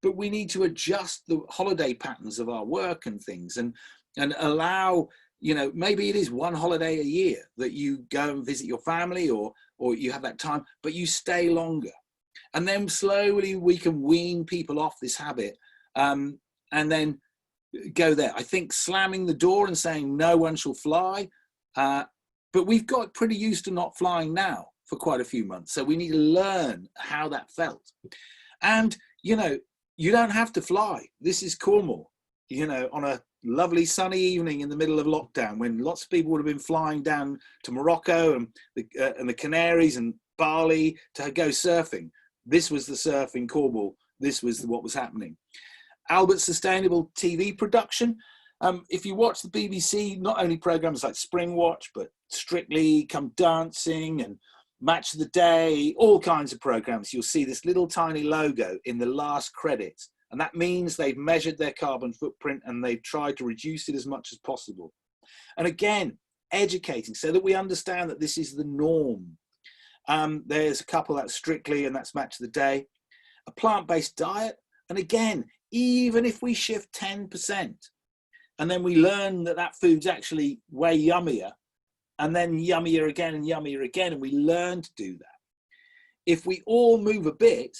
But we need to adjust the holiday patterns of our work and things, and allow, you know, maybe it is 1 holiday a year that you go and visit your family, or you have that time, but you stay longer. And then slowly we can wean people off this habit, and then go there. I think slamming the door and saying no one shall fly, but we've got pretty used to not flying now for quite a few months. So we need to learn how that felt. And, you know, you don't have to fly. This is Cornwall, you know, on a lovely sunny evening in the middle of lockdown, when lots of people would have been flying down to Morocco and the Canaries and Bali to go surfing. This was the surf in Cornwall. This was what was happening. Albert's sustainable TV production. If you watch the BBC, not only programs like Spring Watch, but Strictly Come Dancing and Match of the Day, all kinds of programs, you'll see this little tiny logo in the last credits. And that means they've measured their carbon footprint and they've tried to reduce it as much as possible. And again, educating so that we understand that this is the norm. There's a couple that's Strictly, and that's Match of the Day. A plant-based diet, and again, even if we shift 10%, and then we learn that that food's actually way yummier, and then yummier again, and we learn to do that. If we all move a bit,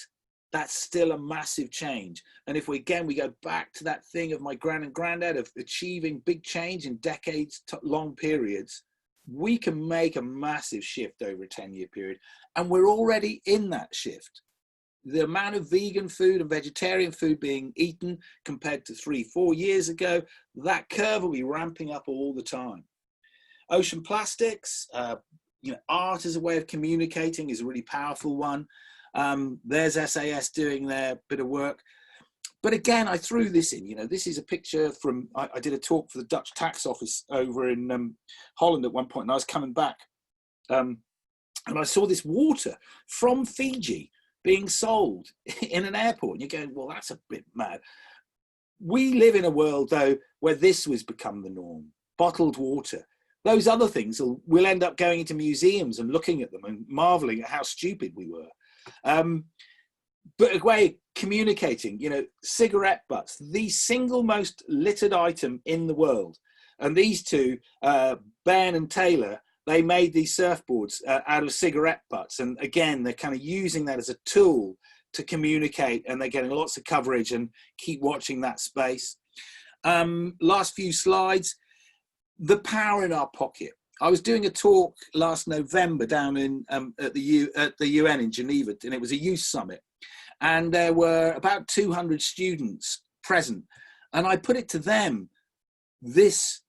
that's still a massive change. And if we go back to that thing of my grand and granddad of achieving big change in decades, long periods, we can make a massive shift over a 10-year period. And we're already in that shift. The amount of vegan food and vegetarian food being eaten compared to 3-4 years ago, that curve will be ramping up all the time. Ocean plastics, art as a way of communicating is a really powerful one. There's SAS doing their bit of work. But again, I threw this in, this is a picture from, I did a talk for the Dutch tax office over in Holland at one point, and I was coming back and I saw this water from Fiji being sold in an airport. And you're going, well, that's a bit mad. We live in a world, though, where this was become the norm, bottled water. Those other things we'll end up going into museums and looking at them and marveling at how stupid we were. But a way of communicating, cigarette butts, the single most littered item in the world. And these two, Ben and Taylor, they made these surfboards out of cigarette butts. And again, they're kind of using that as a tool to communicate, and they're getting lots of coverage, and keep watching that space. Last few slides, the power in our pocket. I was doing a talk last November down in at the UN in Geneva, and it was a youth summit. And there were about 200 students present. And I put it to them, this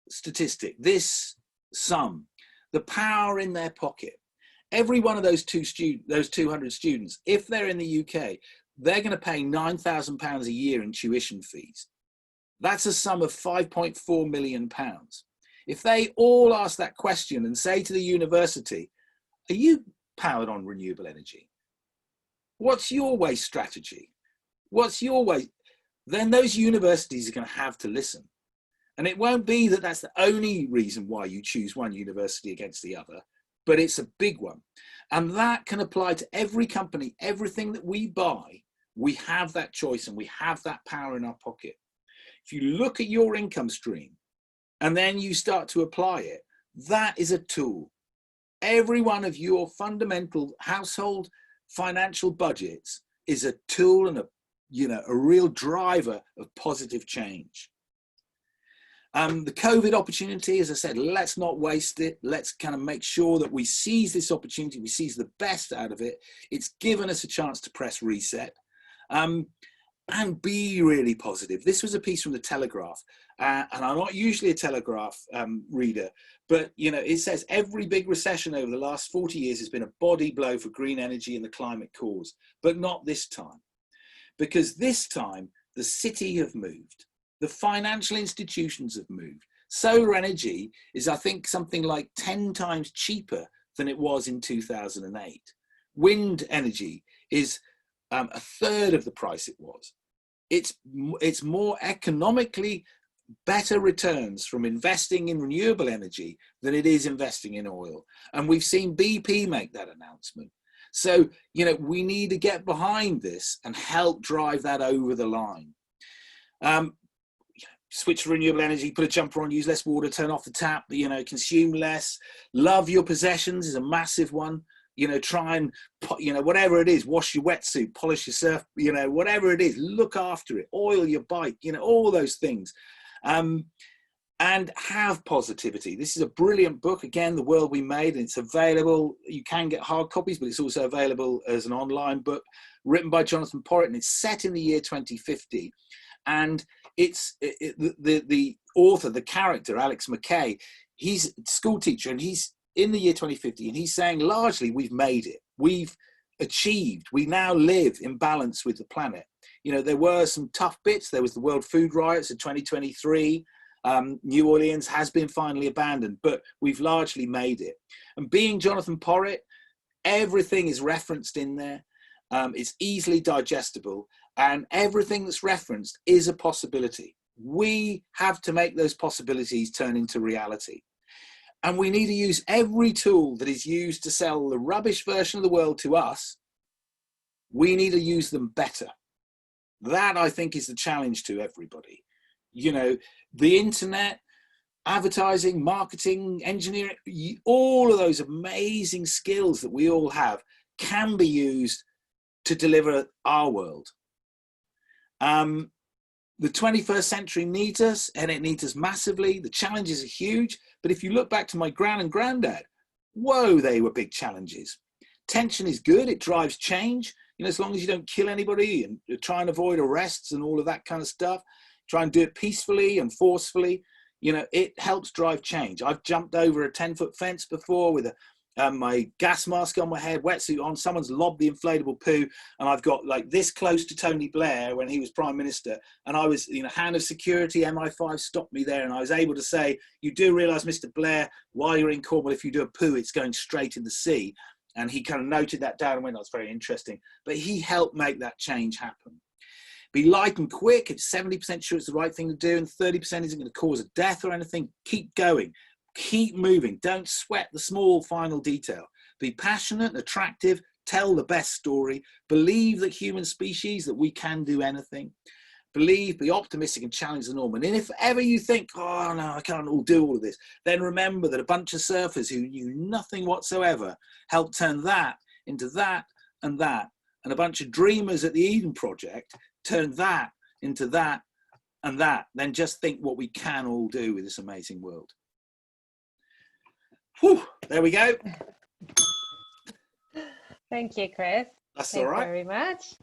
statistic, this sum, the power in their pocket. Every one of those 200 students, if they're in the UK, they're going to pay £9,000 a year in tuition fees. That's a sum of £5.4 million. If they all ask that question and say to the university, are you powered on renewable energy? What's your waste strategy? What's your waste? Then those universities are going to have to listen. And it won't be that that's the only reason why you choose one university against the other, but it's a big one. And that can apply to every company. Everything that we buy, we have that choice and we have that power in our pocket. If you look at your income stream and then you start to apply it, that is a tool. Every one of your fundamental household financial budgets is a tool and a real driver of positive change. The COVID opportunity, as I said, let's not waste it. Let's kind of make sure that we seize this opportunity. We seize the best out of it. It's given us a chance to press reset and be really positive. This was a piece from the Telegraph, and I'm not usually a Telegraph reader, but it says every big recession over the last 40 years has been a body blow for green energy and the climate cause, but not this time, because this time the city have moved. The financial institutions have moved. Solar energy is, I think, something like 10 times cheaper than it was in 2008. Wind energy is a third of the price it was. It's more economically better returns from investing in renewable energy than it is investing in oil. And we've seen BP make that announcement. So, we need to get behind this and help drive that over the line. Switch to renewable energy, put a jumper on, use less water, turn off the tap, consume less. Love your possessions is a massive one. Try and, whatever it is, wash your wetsuit, polish your surf, whatever it is, look after it, oil your bike, all those things. And have positivity. This is a brilliant book, again, The World We Made, and it's available. You can get hard copies, but it's also available as an online book written by Jonathan Porritt, and it's set in the year 2050. And the author, the character, Alex McKay, he's a school teacher, and he's in the year 2050, and he's saying largely we've made it. We've achieved. We now live in balance with the planet. There were some tough bits. There was the World Food Riots in 2023. New Orleans has been finally abandoned, but we've largely made it. And being Jonathan Porritt, everything is referenced in there. It's easily digestible. and everything that's referenced is a possibility. We have to make those possibilities turn into reality. And we need to use every tool that is used to sell the rubbish version of the world to us. We need to use them better. That, I think, is the challenge to everybody. You know, the internet, advertising, marketing, engineering, all of those amazing skills that we all have can be used to deliver our world. The 21st century needs us, and it needs us massively. The challenges are huge, but if you look back to my gran and granddad, whoa, they were big challenges. Tension is good, it drives change. You know, as long as you don't kill anybody and try and avoid arrests and all of that kind of stuff, try and do it peacefully and forcefully, you know, it helps drive change. I've jumped over a 10-foot fence before with my gas mask on my head, wetsuit on, someone's lobbed the inflatable poo, and I've got like this close to Tony Blair when he was Prime Minister, and I was, you know, hand of security, MI5 stopped me there, and I was able to say, you do realise, Mr. Blair, while you're in Cornwall, if you do a poo, it's going straight in the sea. And he kind of noted that down and went, that's very interesting. But he helped make that change happen. Be light and quick. It's 70% sure it's the right thing to do, and 30% isn't going to cause a death or anything. Keep going. Keep moving. Don't sweat the small final detail. Be passionate, attractive, tell the best story. Believe that human species, that we can do anything. Believe, be optimistic and challenge the norm. And if ever you think, oh no, I can't all do all of this, then remember that a bunch of surfers who knew nothing whatsoever helped turn that into that and that. And a bunch of dreamers at the Eden Project turned that into that and that. Then just think what we can all do with this amazing world. Whew, there we go. Thank you, Chris. That's all right. Thank you very much.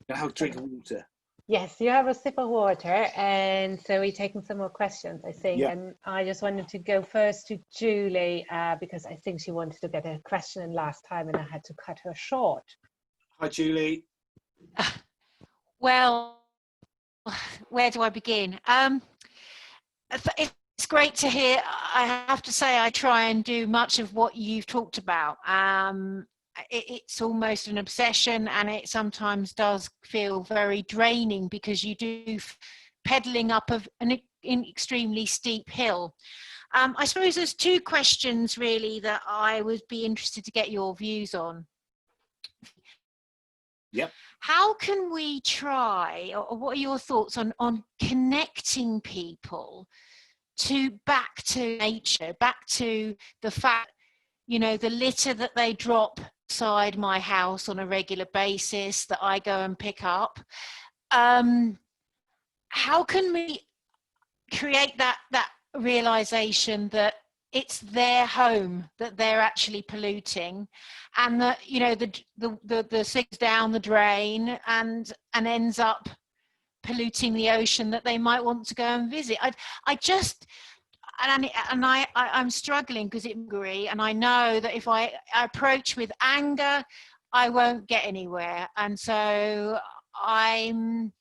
I'll have a drink of water. Yes, you have a sip of water, and so we're taking some more questions, I think. Yeah. And I just wanted to go first to Julie because I think she wanted to get a question in last time, and I had to cut her short. Hi, Julie. Well, where do I begin? It's great to hear. I have to say, I try and do much of what you've talked about. It's almost an obsession, and it sometimes does feel very draining because you do pedaling up an extremely steep hill. I suppose there's two questions really that I would be interested to get your views on. Yep. How can we try, or what are your thoughts on connecting people back to nature, back to the fact, you know, the litter that they drop outside my house on a regular basis that I go and pick up? How can we create that realization that it's their home that they're actually polluting, and that, you know, the cigs down the drain and ends up polluting the ocean that they might want to go and visit? I'm struggling because it's angry, and I know that if I approach with anger, I won't get anywhere. And so I'm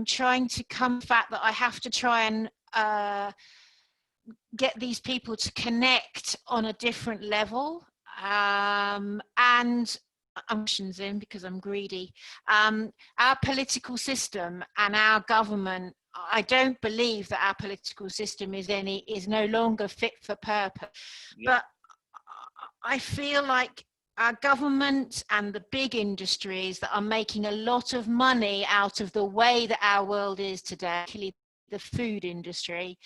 trying to come to the fact that I have to try and get these people to connect on a different level. And I'm in because I'm greedy. Our political system and our government, I don't believe that our political system is no longer fit for purpose. Yeah. But I feel like our government and the big industries that are making a lot of money out of the way that our world is today, particularly the food industry,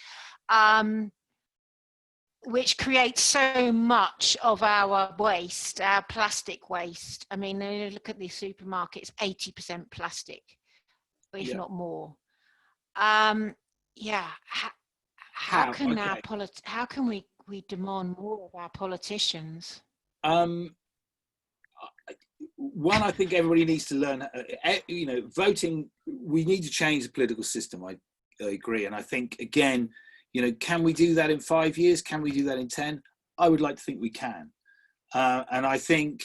which creates so much of our waste, our plastic waste. I mean, look at the supermarkets, 80% plastic, if not more. How can we demand more of our politicians? One, I think everybody needs to learn, you know, voting, we need to change the political system. I agree. And I think, again, you know, can we do that in 5 years? Can we do that in 10? I would like to think we can. And I think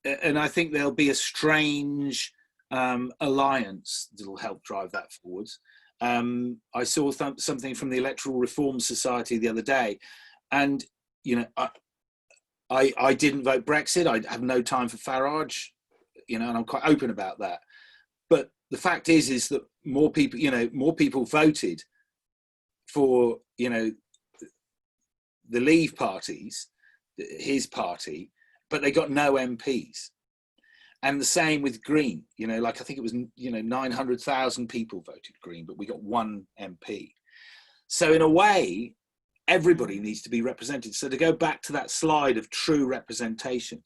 there'll be a strange alliance that'll help drive that forwards. I saw something from the Electoral Reform Society the other day, and, you know, I didn't vote Brexit. I have no time for Farage. you know, and I'm quite open about that. But the fact is that more people voted for, you know, the Leave parties, his party, but they got no MPs. And the same with Green, you know, like I think it was, you know, 900,000 people voted Green, but we got one MP. So in a way, everybody needs to be represented. So to go back to that slide of true representation,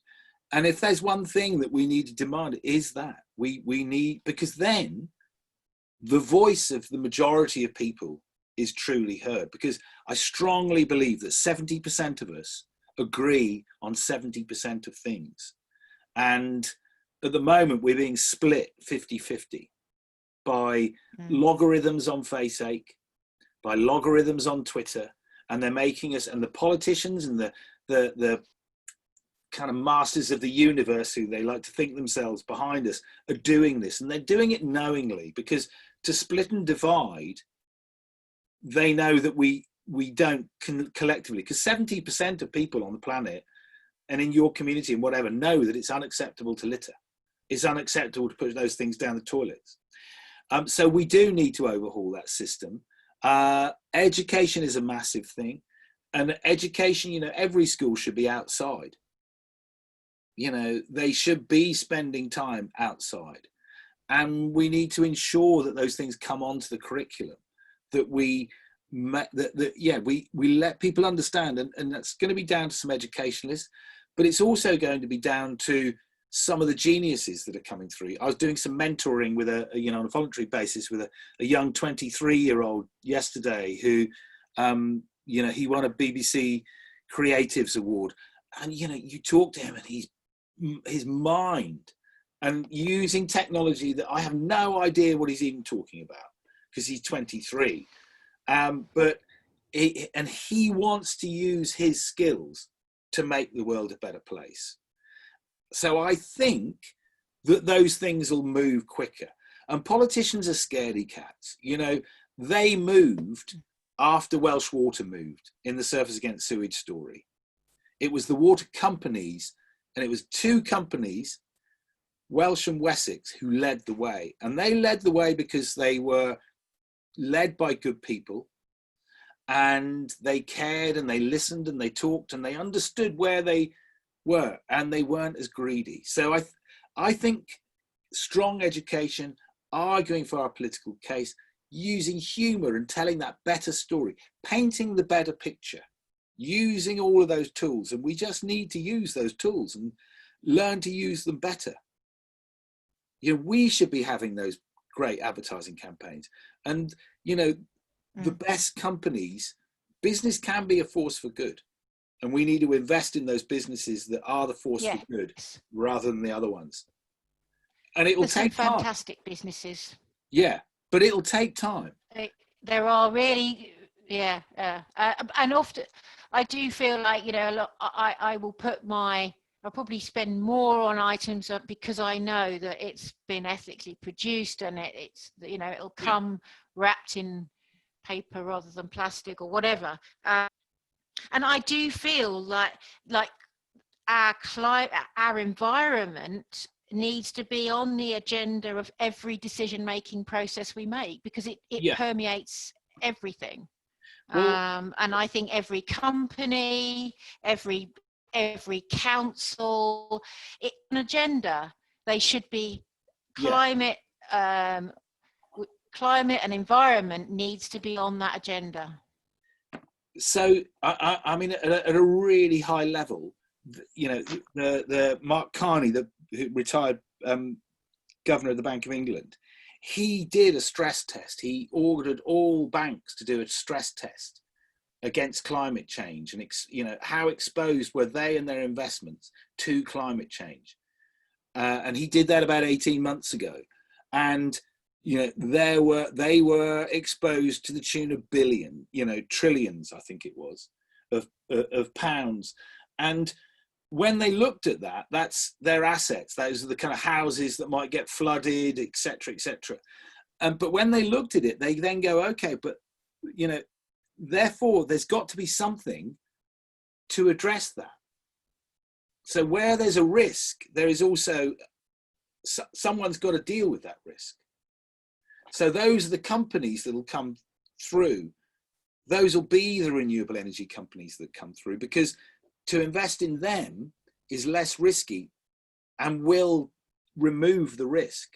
and if there's one thing that we need to demand, is that we need, because then the voice of the majority of people is truly heard. Because I strongly believe that 70% of us agree on 70% of things. And at the moment, we're being split 50-50 by logarithms on FaceAche, by logarithms on Twitter, and they're making us, and the politicians and the kind of masters of the universe, who they like to think themselves behind us, are doing this, and they're doing it knowingly, because to split and divide, they know that we don't collectively, because 70% of people on the planet and in your community and whatever know that it's unacceptable to litter. It's unacceptable to put those things down the toilets. So we do need to overhaul that system. Education is a massive thing, and education, you know, every school should be outside. You know, they should be spending time outside, and we need to ensure that those things come onto the curriculum, that we let people understand, and that's going to be down to some educationalists, but it's also going to be down to some of the geniuses that are coming through. I was doing some mentoring with on a voluntary basis with a young 23-year-old yesterday who, you know, he won a BBC Creatives Award, and, you know, you talk to him and his mind, and using technology that I have no idea what he's even talking about, because he's 23. But he wants to use his skills to make the world a better place. So I think that those things will move quicker. And politicians are scaredy cats. You know, they moved after Welsh Water moved in the Surfers Against Sewage story. It was the water companies, and it was two companies, Welsh and Wessex, who led the way. And they led the way because they were led by good people, and they cared, and they listened, and they talked, and they understood where they were, and they weren't as greedy. So I think strong education, arguing for our political case, using humor and telling that better story, painting the better picture, using all of those tools. And we just need to use those tools and learn to use them better. You know, we should be having those great advertising campaigns. And, you know, the best companies, business can be a force for good. And we need to invest in those businesses that are the force for good, rather than the other ones. And it will take time. Fantastic businesses. Yeah, but it'll take time. There are really, and often I do feel like, you know, I will I'll probably spend more on items because I know that it's been ethically produced, and it's, you know, it'll come wrapped in paper rather than plastic or whatever. And I do feel like our environment needs to be on the agenda of every decision-making process we make, because it permeates everything. Well, and I think every company, every council, it's an agenda. They should be climate and environment needs to be on that agenda. So, I mean, at a really high level, you know, the Mark Carney, the retired governor of the Bank of England, he did a stress test. He ordered all banks to do a stress test against climate change, and, you know, how exposed were they and their investments to climate change. And he did that about 18 months ago. And, you know, they were exposed to the tune of billion, you know, trillions, I think it was, of pounds. And when they looked at that, that's their assets. Those are the kind of houses that might get flooded, et cetera, et cetera. But when they looked at it, they then go, okay, but, you know, therefore there's got to be something to address that. So where there's a risk, there is also someone's got to deal with that risk. So those are the companies that will come through. Those will be the renewable energy companies that come through, because to invest in them is less risky and will remove the risk.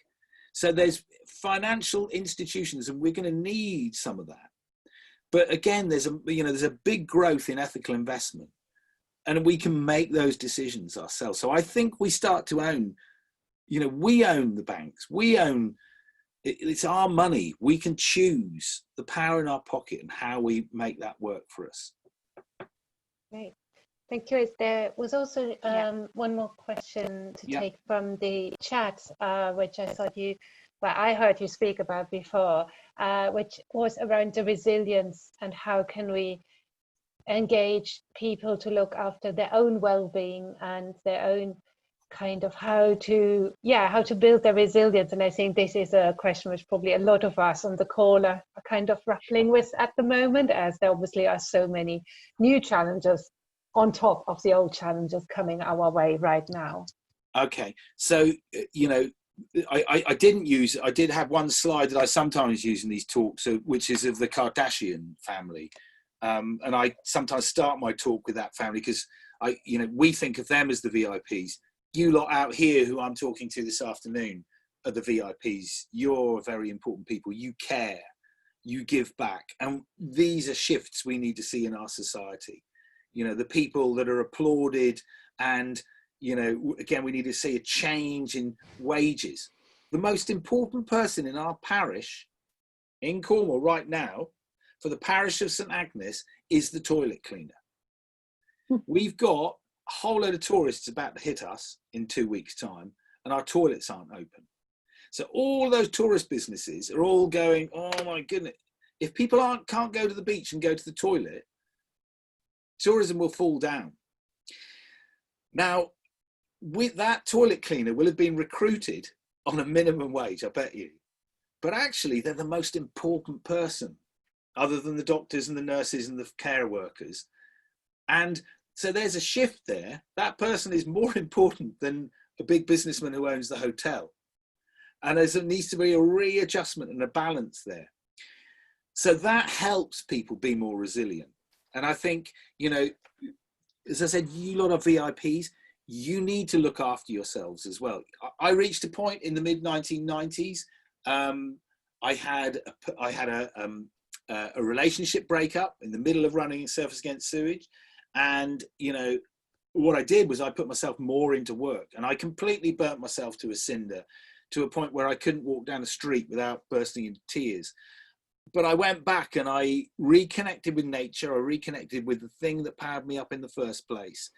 So there's financial institutions, and we're going to need some of that. But again, there's a big growth in ethical investment, and we can make those decisions ourselves. So I think we start to own, we own the banks, it's our money. We can choose the power in our pocket and how we make that work for us. Great. Thank you. There was also one more question to take from the chat, which I heard you speak about before, which was around the resilience and how can we engage people to look after their own well-being and their own kind of how to build their resilience. And I think this is a question which probably a lot of us on the call are kind of grappling with at the moment, as there obviously are so many new challenges on top of the old challenges coming our way right now. Okay, so I did have one slide that I sometimes use in these talks, which is of the Kardashian family, and I sometimes start my talk with that family because we think of them as the VIPs. You lot out here who I'm talking to this afternoon are the VIPs. You're very important people. You care, you give back, and these are shifts we need to see in our society. The people that are applauded, and again, we need to see a change in wages. The most important person in our parish in Cornwall right now, for the parish of St Agnes, is the toilet cleaner. We've got a whole load of tourists about to hit us in 2 weeks' time, and our toilets aren't open. So all those tourist businesses are all going, oh my goodness, if people can't go to the beach and go to the toilet, tourism will fall down. Now, with that toilet cleaner will have been recruited on a minimum wage, I bet you. But actually, they're the most important person, other than the doctors and the nurses and the care workers. And so there's a shift there. That person is more important than a big businessman who owns the hotel. And there needs to be a readjustment and a balance there. So that helps people be more resilient. And I think, as I said, you lot of VIPs, you need to look after yourselves as well. I reached a point in the mid-1990s. I had a relationship breakup in the middle of running Surfers Against Sewage. And, what I did was I put myself more into work, and I completely burnt myself to a cinder, to a point where I couldn't walk down the street without bursting into tears. But I went back and I reconnected with nature. I reconnected with the thing that powered me up in the first place.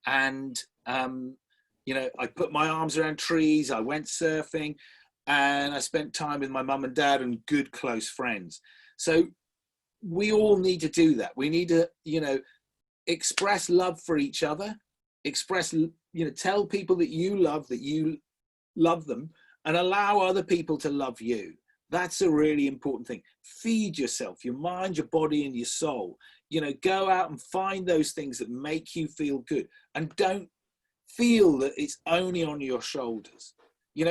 And, I put my arms around trees. I went surfing, and I spent time with my mum and dad and good close friends. So we all need to do that. We need to, express love for each other, tell people that you love them, and allow other people to love you. That's a really important thing. Feed yourself, your mind, your body, and your soul. Go out and find those things that make you feel good, and don't feel that it's only on your shoulders.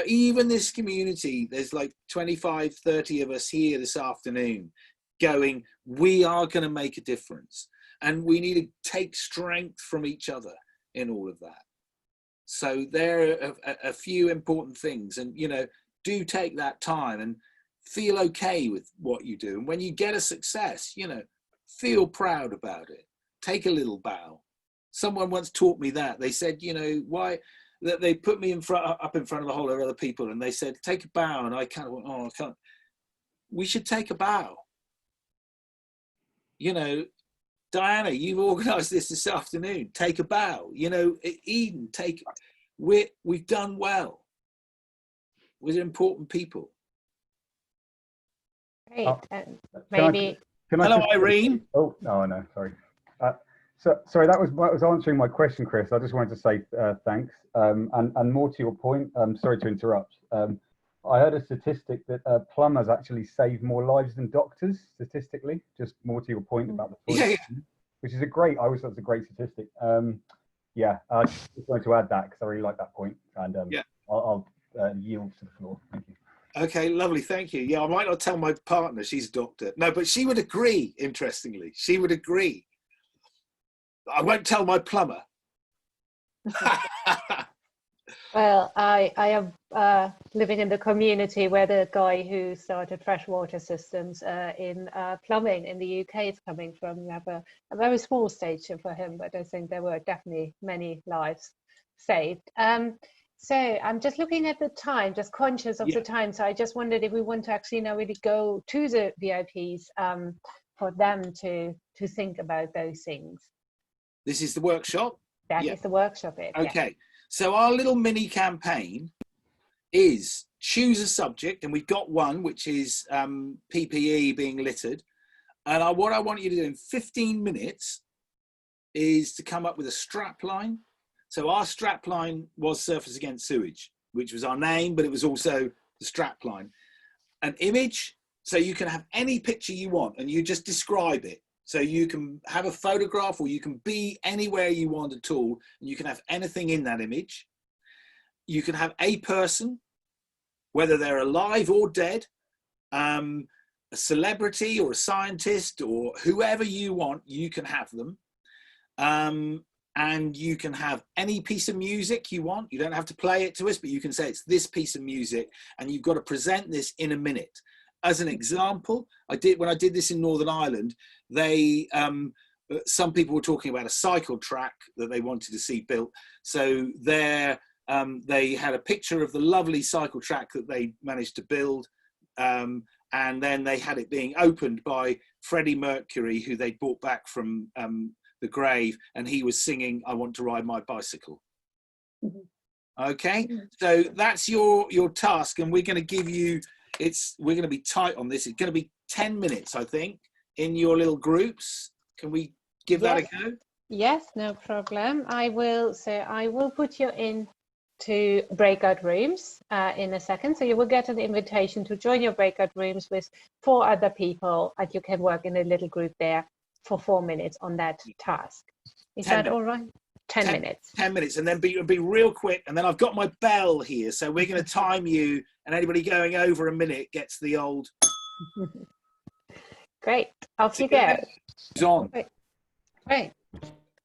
Even this community, there's like 25, 30 of us here this afternoon going, we are going to make a difference. And we need to take strength from each other in all of that. So there are a few important things, and, do take that time and feel okay with what you do. And when you get a success, feel proud about it. Take a little bow. Someone once taught me that. They said, why that they put me up in front of a whole lot of other people, and they said, take a bow. And I kind of went, oh, I can't. We should take a bow. Diana, you've organised this afternoon. Take a bow. Eden, we've done well. We're important people. Great. Maybe. Hello, Irene. Oh, no, sorry. Sorry, that was answering my question, Chris. I just wanted to say thanks. And more to your point, sorry to interrupt. I heard a statistic that plumbers actually save more lives than doctors, statistically. Just more to your point about the toilet, which is I always thought it was a great statistic. I just wanted to add that because I really like that point, and I'll yield to the floor. Thank you. Okay, lovely. Thank you. Yeah, I might not tell my partner. She's a doctor. No, but she would agree, interestingly. She would agree. I won't tell my plumber. Well, I am living in the community where the guy who started freshwater systems in plumbing in the UK is coming from. We have a very small station for him, but I think there were definitely many lives saved. So I'm just looking at the time, just conscious of the time. So I just wondered if we want to actually now really go to the VIPs for them to think about those things. This is the workshop? That is the workshop bit. Okay. So our little mini campaign is choose a subject, and we've got one, which is PPE being littered. And what I want you to do in 15 minutes is to come up with a strap line. So our strap line was Surfers Against Sewage, which was our name, but it was also the strap line. An image, so you can have any picture you want and you just describe it. So you can have a photograph, or you can be anywhere you want at all, and you can have anything in that image. You can have a person, whether they're alive or dead, a celebrity or a scientist or whoever you want, you can have them. And you can have any piece of music you want. You don't have to play it to us, but you can say it's this piece of music, and you've got to present this in a minute. As an example, when I did this in Northern Ireland, some people were talking about a cycle track that they wanted to see built. So they had a picture of the lovely cycle track that they managed to build, and then they had it being opened by Freddie Mercury, who they brought back from the grave, and he was singing "I Want to Ride My Bicycle." Okay, so that's your task, and we're going to give you. We're going to be tight on this. It's going to be 10 minutes, I think, in your little groups. Can we give that a go? Yes, no problem. I will put you into breakout rooms in a second. So you will get an invitation to join your breakout rooms with 4 other people, and you can work in a little group there for 4 minutes on that task. Is that all right? 10 minutes. 10 minutes, and then be real quick. And then I've got my bell here, so we're going to time you, and anybody going over a minute gets the old. Great. Off you go. John. Great.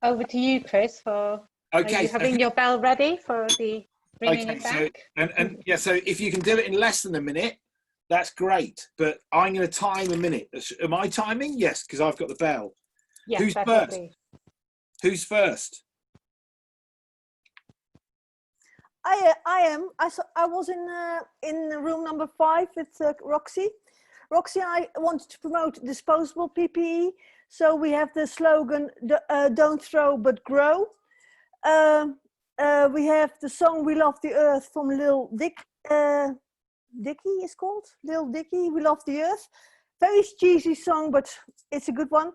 Over to you, Chris. Are you having your bell ready for the ringing it back? So if you can do it in less than a minute, that's great. But I'm going to time a minute. Am I timing? Yes, because I've got the bell. Yes. Who's first? Who's first? I am. I was in room number 5 with Roxy. Roxy and I wanted to promote disposable PPE. So we have the slogan, don't throw but grow. We have the song We Love the Earth from Lil Dicky is called. Lil Dicky, We Love the Earth. Very cheesy song, but it's a good one.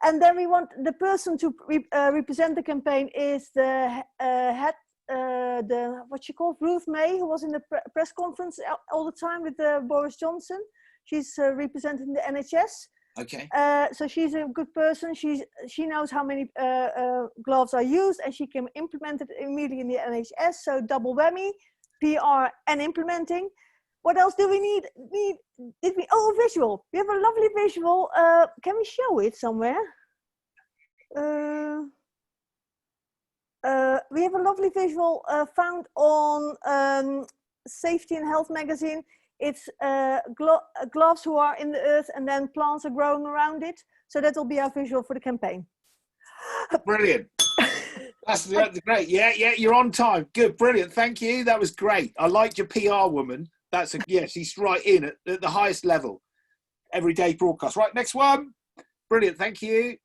And then we want the person to represent the campaign is the head, Ruth May, who was in the press conference all the time with Boris Johnson. She's representing the NHS. Okay. So she's a good person. She knows how many gloves are used, and she can implement it immediately in the NHS. So double whammy, PR and implementing. What else do we need? Oh, visual. We have a lovely visual. Can we show it somewhere? We have a lovely visual found on Safety and Health magazine. It's gloves who are in the earth, and then plants are growing around it. So that will be our visual for the campaign. Brilliant. That's great. Yeah, you're on time. Good, brilliant. Thank you. That was great. I liked your PR woman. She's right in at the highest level. Everyday broadcast. Right, next one. Brilliant. Thank you.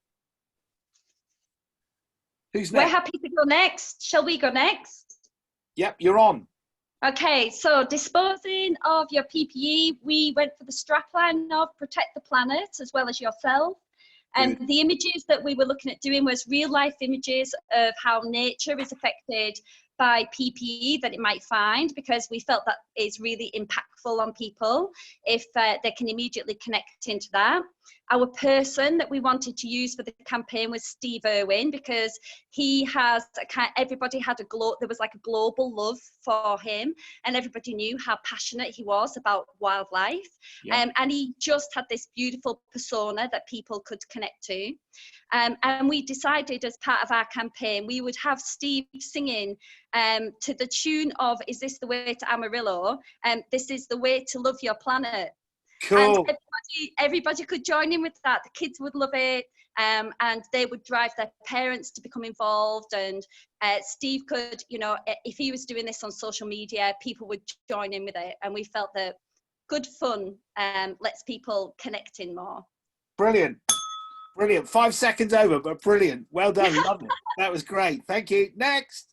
Who's next? We're happy to go next. Shall we go next? Yep, you're on. Okay, so disposing of your PPE, we went for the strapline of protect the planet as well as yourself. And the images that we were looking at doing was real life images of how nature is affected by PPE that it might find, because we felt that is really impactful useful on people if they can immediately connect into that. Our person that we wanted to use for the campaign was Steve Irwin, because he has everybody had there was like a global love for him, and everybody knew how passionate he was about wildlife. And he just had this beautiful persona that people could connect to. And we decided as part of our campaign, we would have Steve singing to the tune of "Is This the Way to Amarillo?" This is the way to love your planet. Cool. And everybody could join in with that. The kids would love it, and they would drive their parents to become involved. And Steve could, you know, if he was doing this on social media, people would join in with it. And we felt that good fun lets people connect in more. Brilliant. Brilliant. 5 seconds over, but brilliant. Well done. Love it. That was great. Thank you. Next.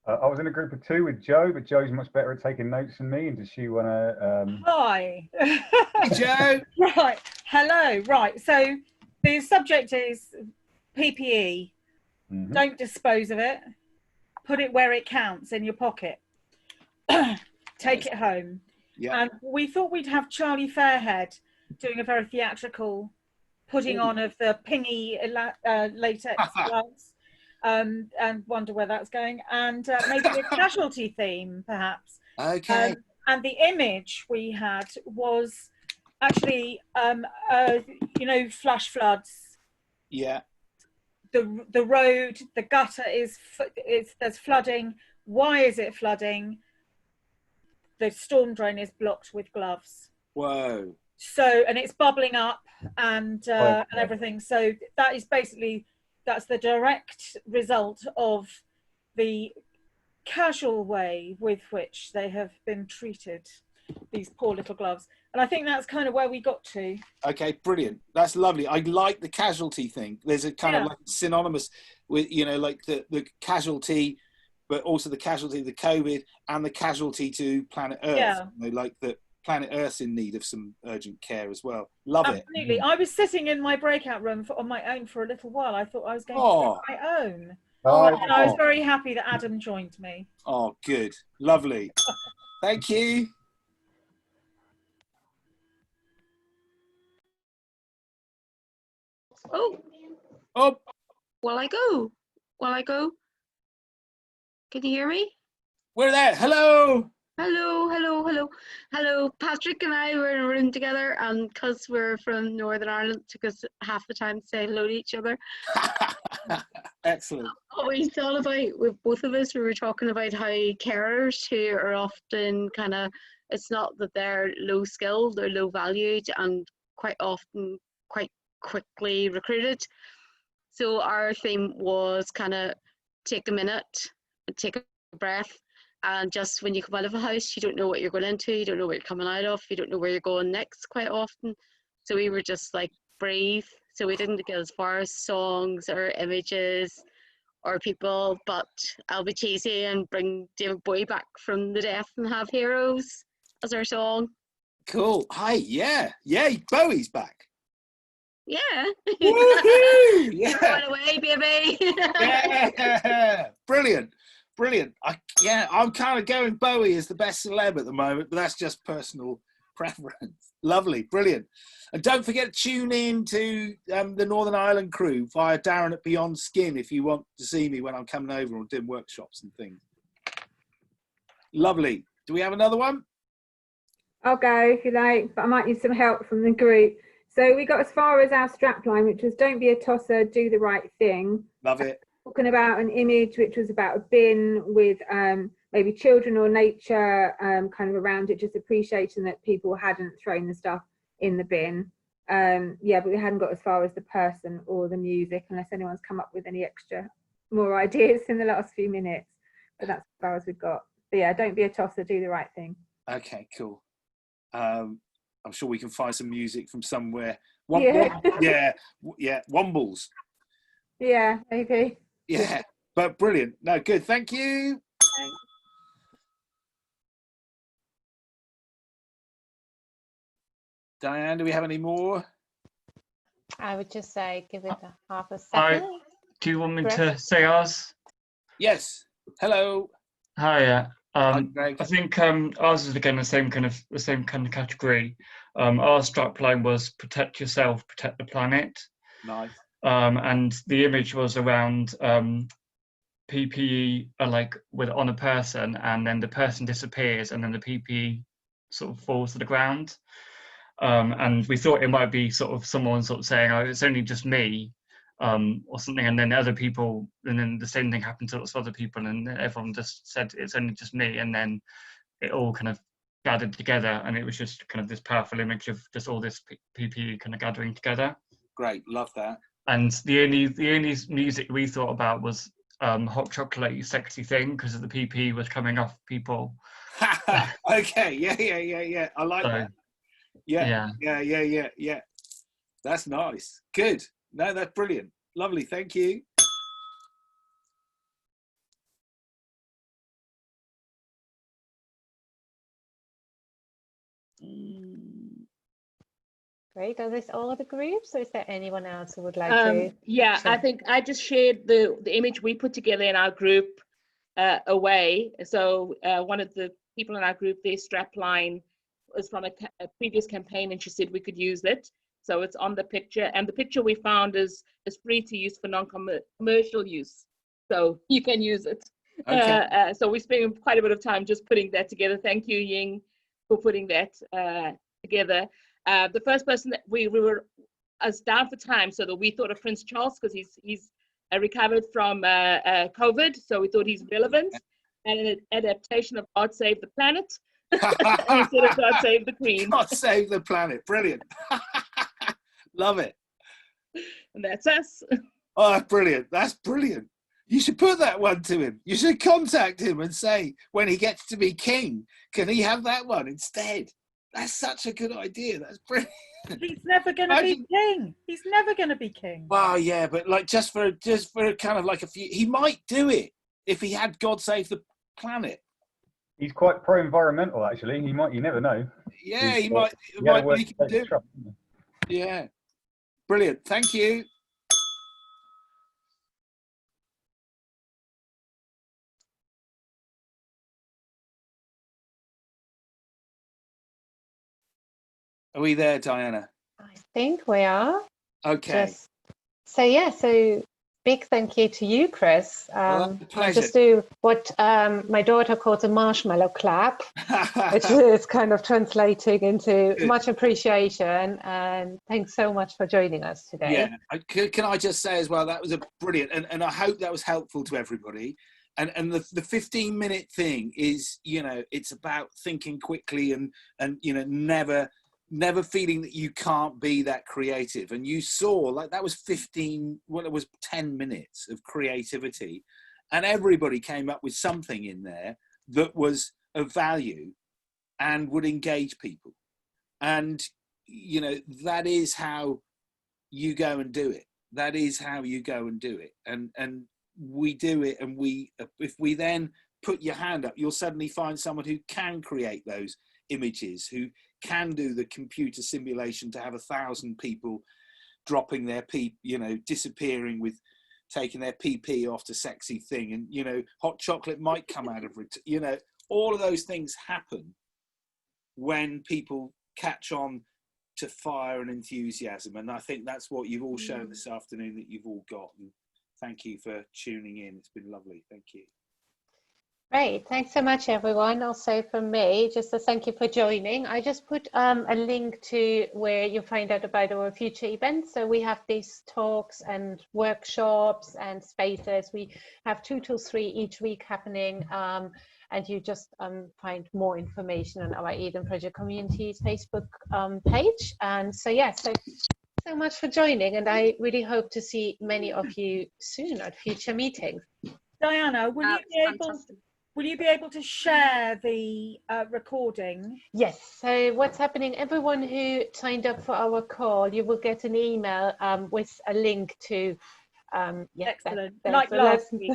I was in a group of 2 with Jo, but Jo's much better at taking notes than me. And does she want to? Hi. Hey, Jo. Right. Hello. Right. So the subject is PPE. Mm-hmm. Don't dispose of it. Put it where it counts, in your pocket. Take it home. Yeah. And we thought we'd have Charlie Fairhead doing a very theatrical putting on of the pingy latex gloves. And wonder where that's going, and maybe a casualty theme, perhaps. Okay. And the image we had was actually, you know, flash floods. Yeah. The road, the gutter there's flooding. Why is it flooding? The storm drain is blocked with gloves. Whoa. So, and it's bubbling up and everything. So that is basically. That's the direct result of the casual way with which they have been treated, these poor little gloves. And I think that's kind of where we got to. Okay, brilliant. That's lovely. I like the casualty thing. There's a kind of like synonymous with, you know, like the casualty, but also the casualty of the COVID and the casualty to planet Earth. Yeah. You know, like the planet Earth's in need of some urgent care as well. Love it. Absolutely. I was sitting in my breakout room on my own for a little while. I thought I was going to do my own. And I was very happy that Adam joined me. Oh, good. Lovely. Thank you. Oh. Will I go? Can you hear me? We're there. Hello. Hello. Patrick and I were in a room together, and because we're from Northern Ireland, it took us half the time to say hello to each other. Excellent. What we thought about, with both of us, we were talking about how carers who are often kind of, it's not that they're low skilled, they're low valued, and quite often quite quickly recruited. So our theme was kind of take a minute, take a breath. And just when you come out of a house, you don't know what you're going into, you don't know what you're coming out of, you don't know where you're going next quite often. So we were just like, breathe. So we didn't get as far as songs or images or people, but I'll be cheesy and bring David Bowie back from the death and have Heroes as our song. Cool. Hi, yeah. Bowie's back. Yeah. Woohoo! Yeah. Run away, baby. Yeah. Brilliant. I'm kind of going Bowie as the best celeb at the moment, but that's just personal preference. Lovely, brilliant. And don't forget to tune in to the Northern Ireland crew via Darren at Beyond Skin if you want to see me when I'm coming over or doing workshops and things. Lovely. Do we have another one? I'll go if you like, but I might need some help from the group. So we got as far as our strapline, which was don't be a tosser, do the right thing. Love it. Talking about an image which was about a bin with maybe children or nature kind of around it, just appreciating that people hadn't thrown the stuff in the bin. But we hadn't got as far as the person or the music, unless anyone's come up with any more ideas in the last few minutes. But that's as far as we've got. But yeah, don't be a tosser, do the right thing. Okay, cool. I'm sure we can find some music from somewhere. Wombles. Yeah, maybe. Yeah, but brilliant. No, good. Thank you. Thanks. Diane, do we have any more? I would just say give it a half a second. Do you want me to say ours? Yes. Hello. Hi. I think ours is again the same kind of category. Our strapline was protect yourself, protect the planet. Nice. And the image was around PPE on a person, and then the person disappears, and then the PPE sort of falls to the ground. And we thought it might be sort of someone sort of saying, "Oh, it's only just me," or something, and then other people, and then the same thing happened to lots of other people, and everyone just said it's only just me, and then it all kind of gathered together, and it was just kind of this powerful image of just all this PPE kind of gathering together. Great, love that. And the only music we thought about was Hot Chocolate, Sexy Thing, because the PPE was coming off people. Okay, yeah. I like that. Yeah. That's nice. Good. No, that's brilliant. Lovely. Thank you. Great. Are this all the groups, or is there anyone else who would like to? Yeah, share? I think I just shared the image we put together in our group away. So one of the people in our group, their strapline was from a previous campaign, and she said we could use it. So it's on the picture, and the picture we found is free to use for non-commercial use. So you can use it. Okay. So we spent quite a bit of time just putting that together. Thank you, Ying, for putting that together. The first person that we were down for time, so that we thought of Prince Charles, because he's recovered from COVID, so we thought he's relevant, and an adaptation of God Save the Planet instead of God Save the Queen. God Save the Planet, brilliant. Love it. And that's us. Oh, that's brilliant. That's brilliant. You should put that one to him. You should contact him and say, when he gets to be king, can he have that one instead? That's such a good idea. That's brilliant. He's never going to be king. He's never going to be king. Well, yeah, but like just for kind of like a few, he might do it if he had God Save the Planet. He's quite pro-environmental, actually. He might. You never know. Yeah, he might make him do. Yeah, brilliant. Thank you. Are we there, Diana? I think we are. Okay. So big thank you to you, Chris. Well, I'll just do what my daughter calls a marshmallow clap, which is kind of translating into much appreciation, and thanks so much for joining us today. Yeah, can I just say as well, that was a brilliant, and I hope that was helpful to everybody. And the 15-minute thing is, it's about thinking quickly and never feeling that you can't be that creative. And you saw, like, that was 10 minutes of creativity, and everybody came up with something in there that was of value and would engage people. And that is how you go and do it. That is how you go and do it. And we do it, and if we then put your hand up, you'll suddenly find someone who can create those images, who can do the computer simulation to have 1,000 people dropping their disappearing with taking their PP off to Sexy Thing, and Hot Chocolate might come out of it. All of those things happen when people catch on to fire and enthusiasm, and I think that's what you've all shown this afternoon, that you've all got. And thank you for tuning in. It's been lovely. Thank you. Great, thanks so much, everyone. Also from me, just a thank you for joining. I just put a link to where you find out about our future events. So we have these talks and workshops and spaces. We have 2 to 3 each week happening, and you just find more information on our Eden Project Community's Facebook page. And so so much for joining, and I really hope to see many of you soon at future meetings. Diana, will you be able to share the recording? Yes. So what's happening, everyone who signed up for our call, you will get an email with a link to excellent. Like last week.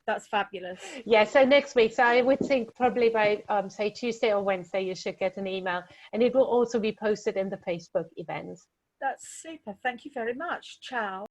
That's fabulous. Yeah, so next week. So I would think probably by say Tuesday or Wednesday you should get an email, and it will also be posted in the Facebook events. That's super. Thank you very much. Ciao.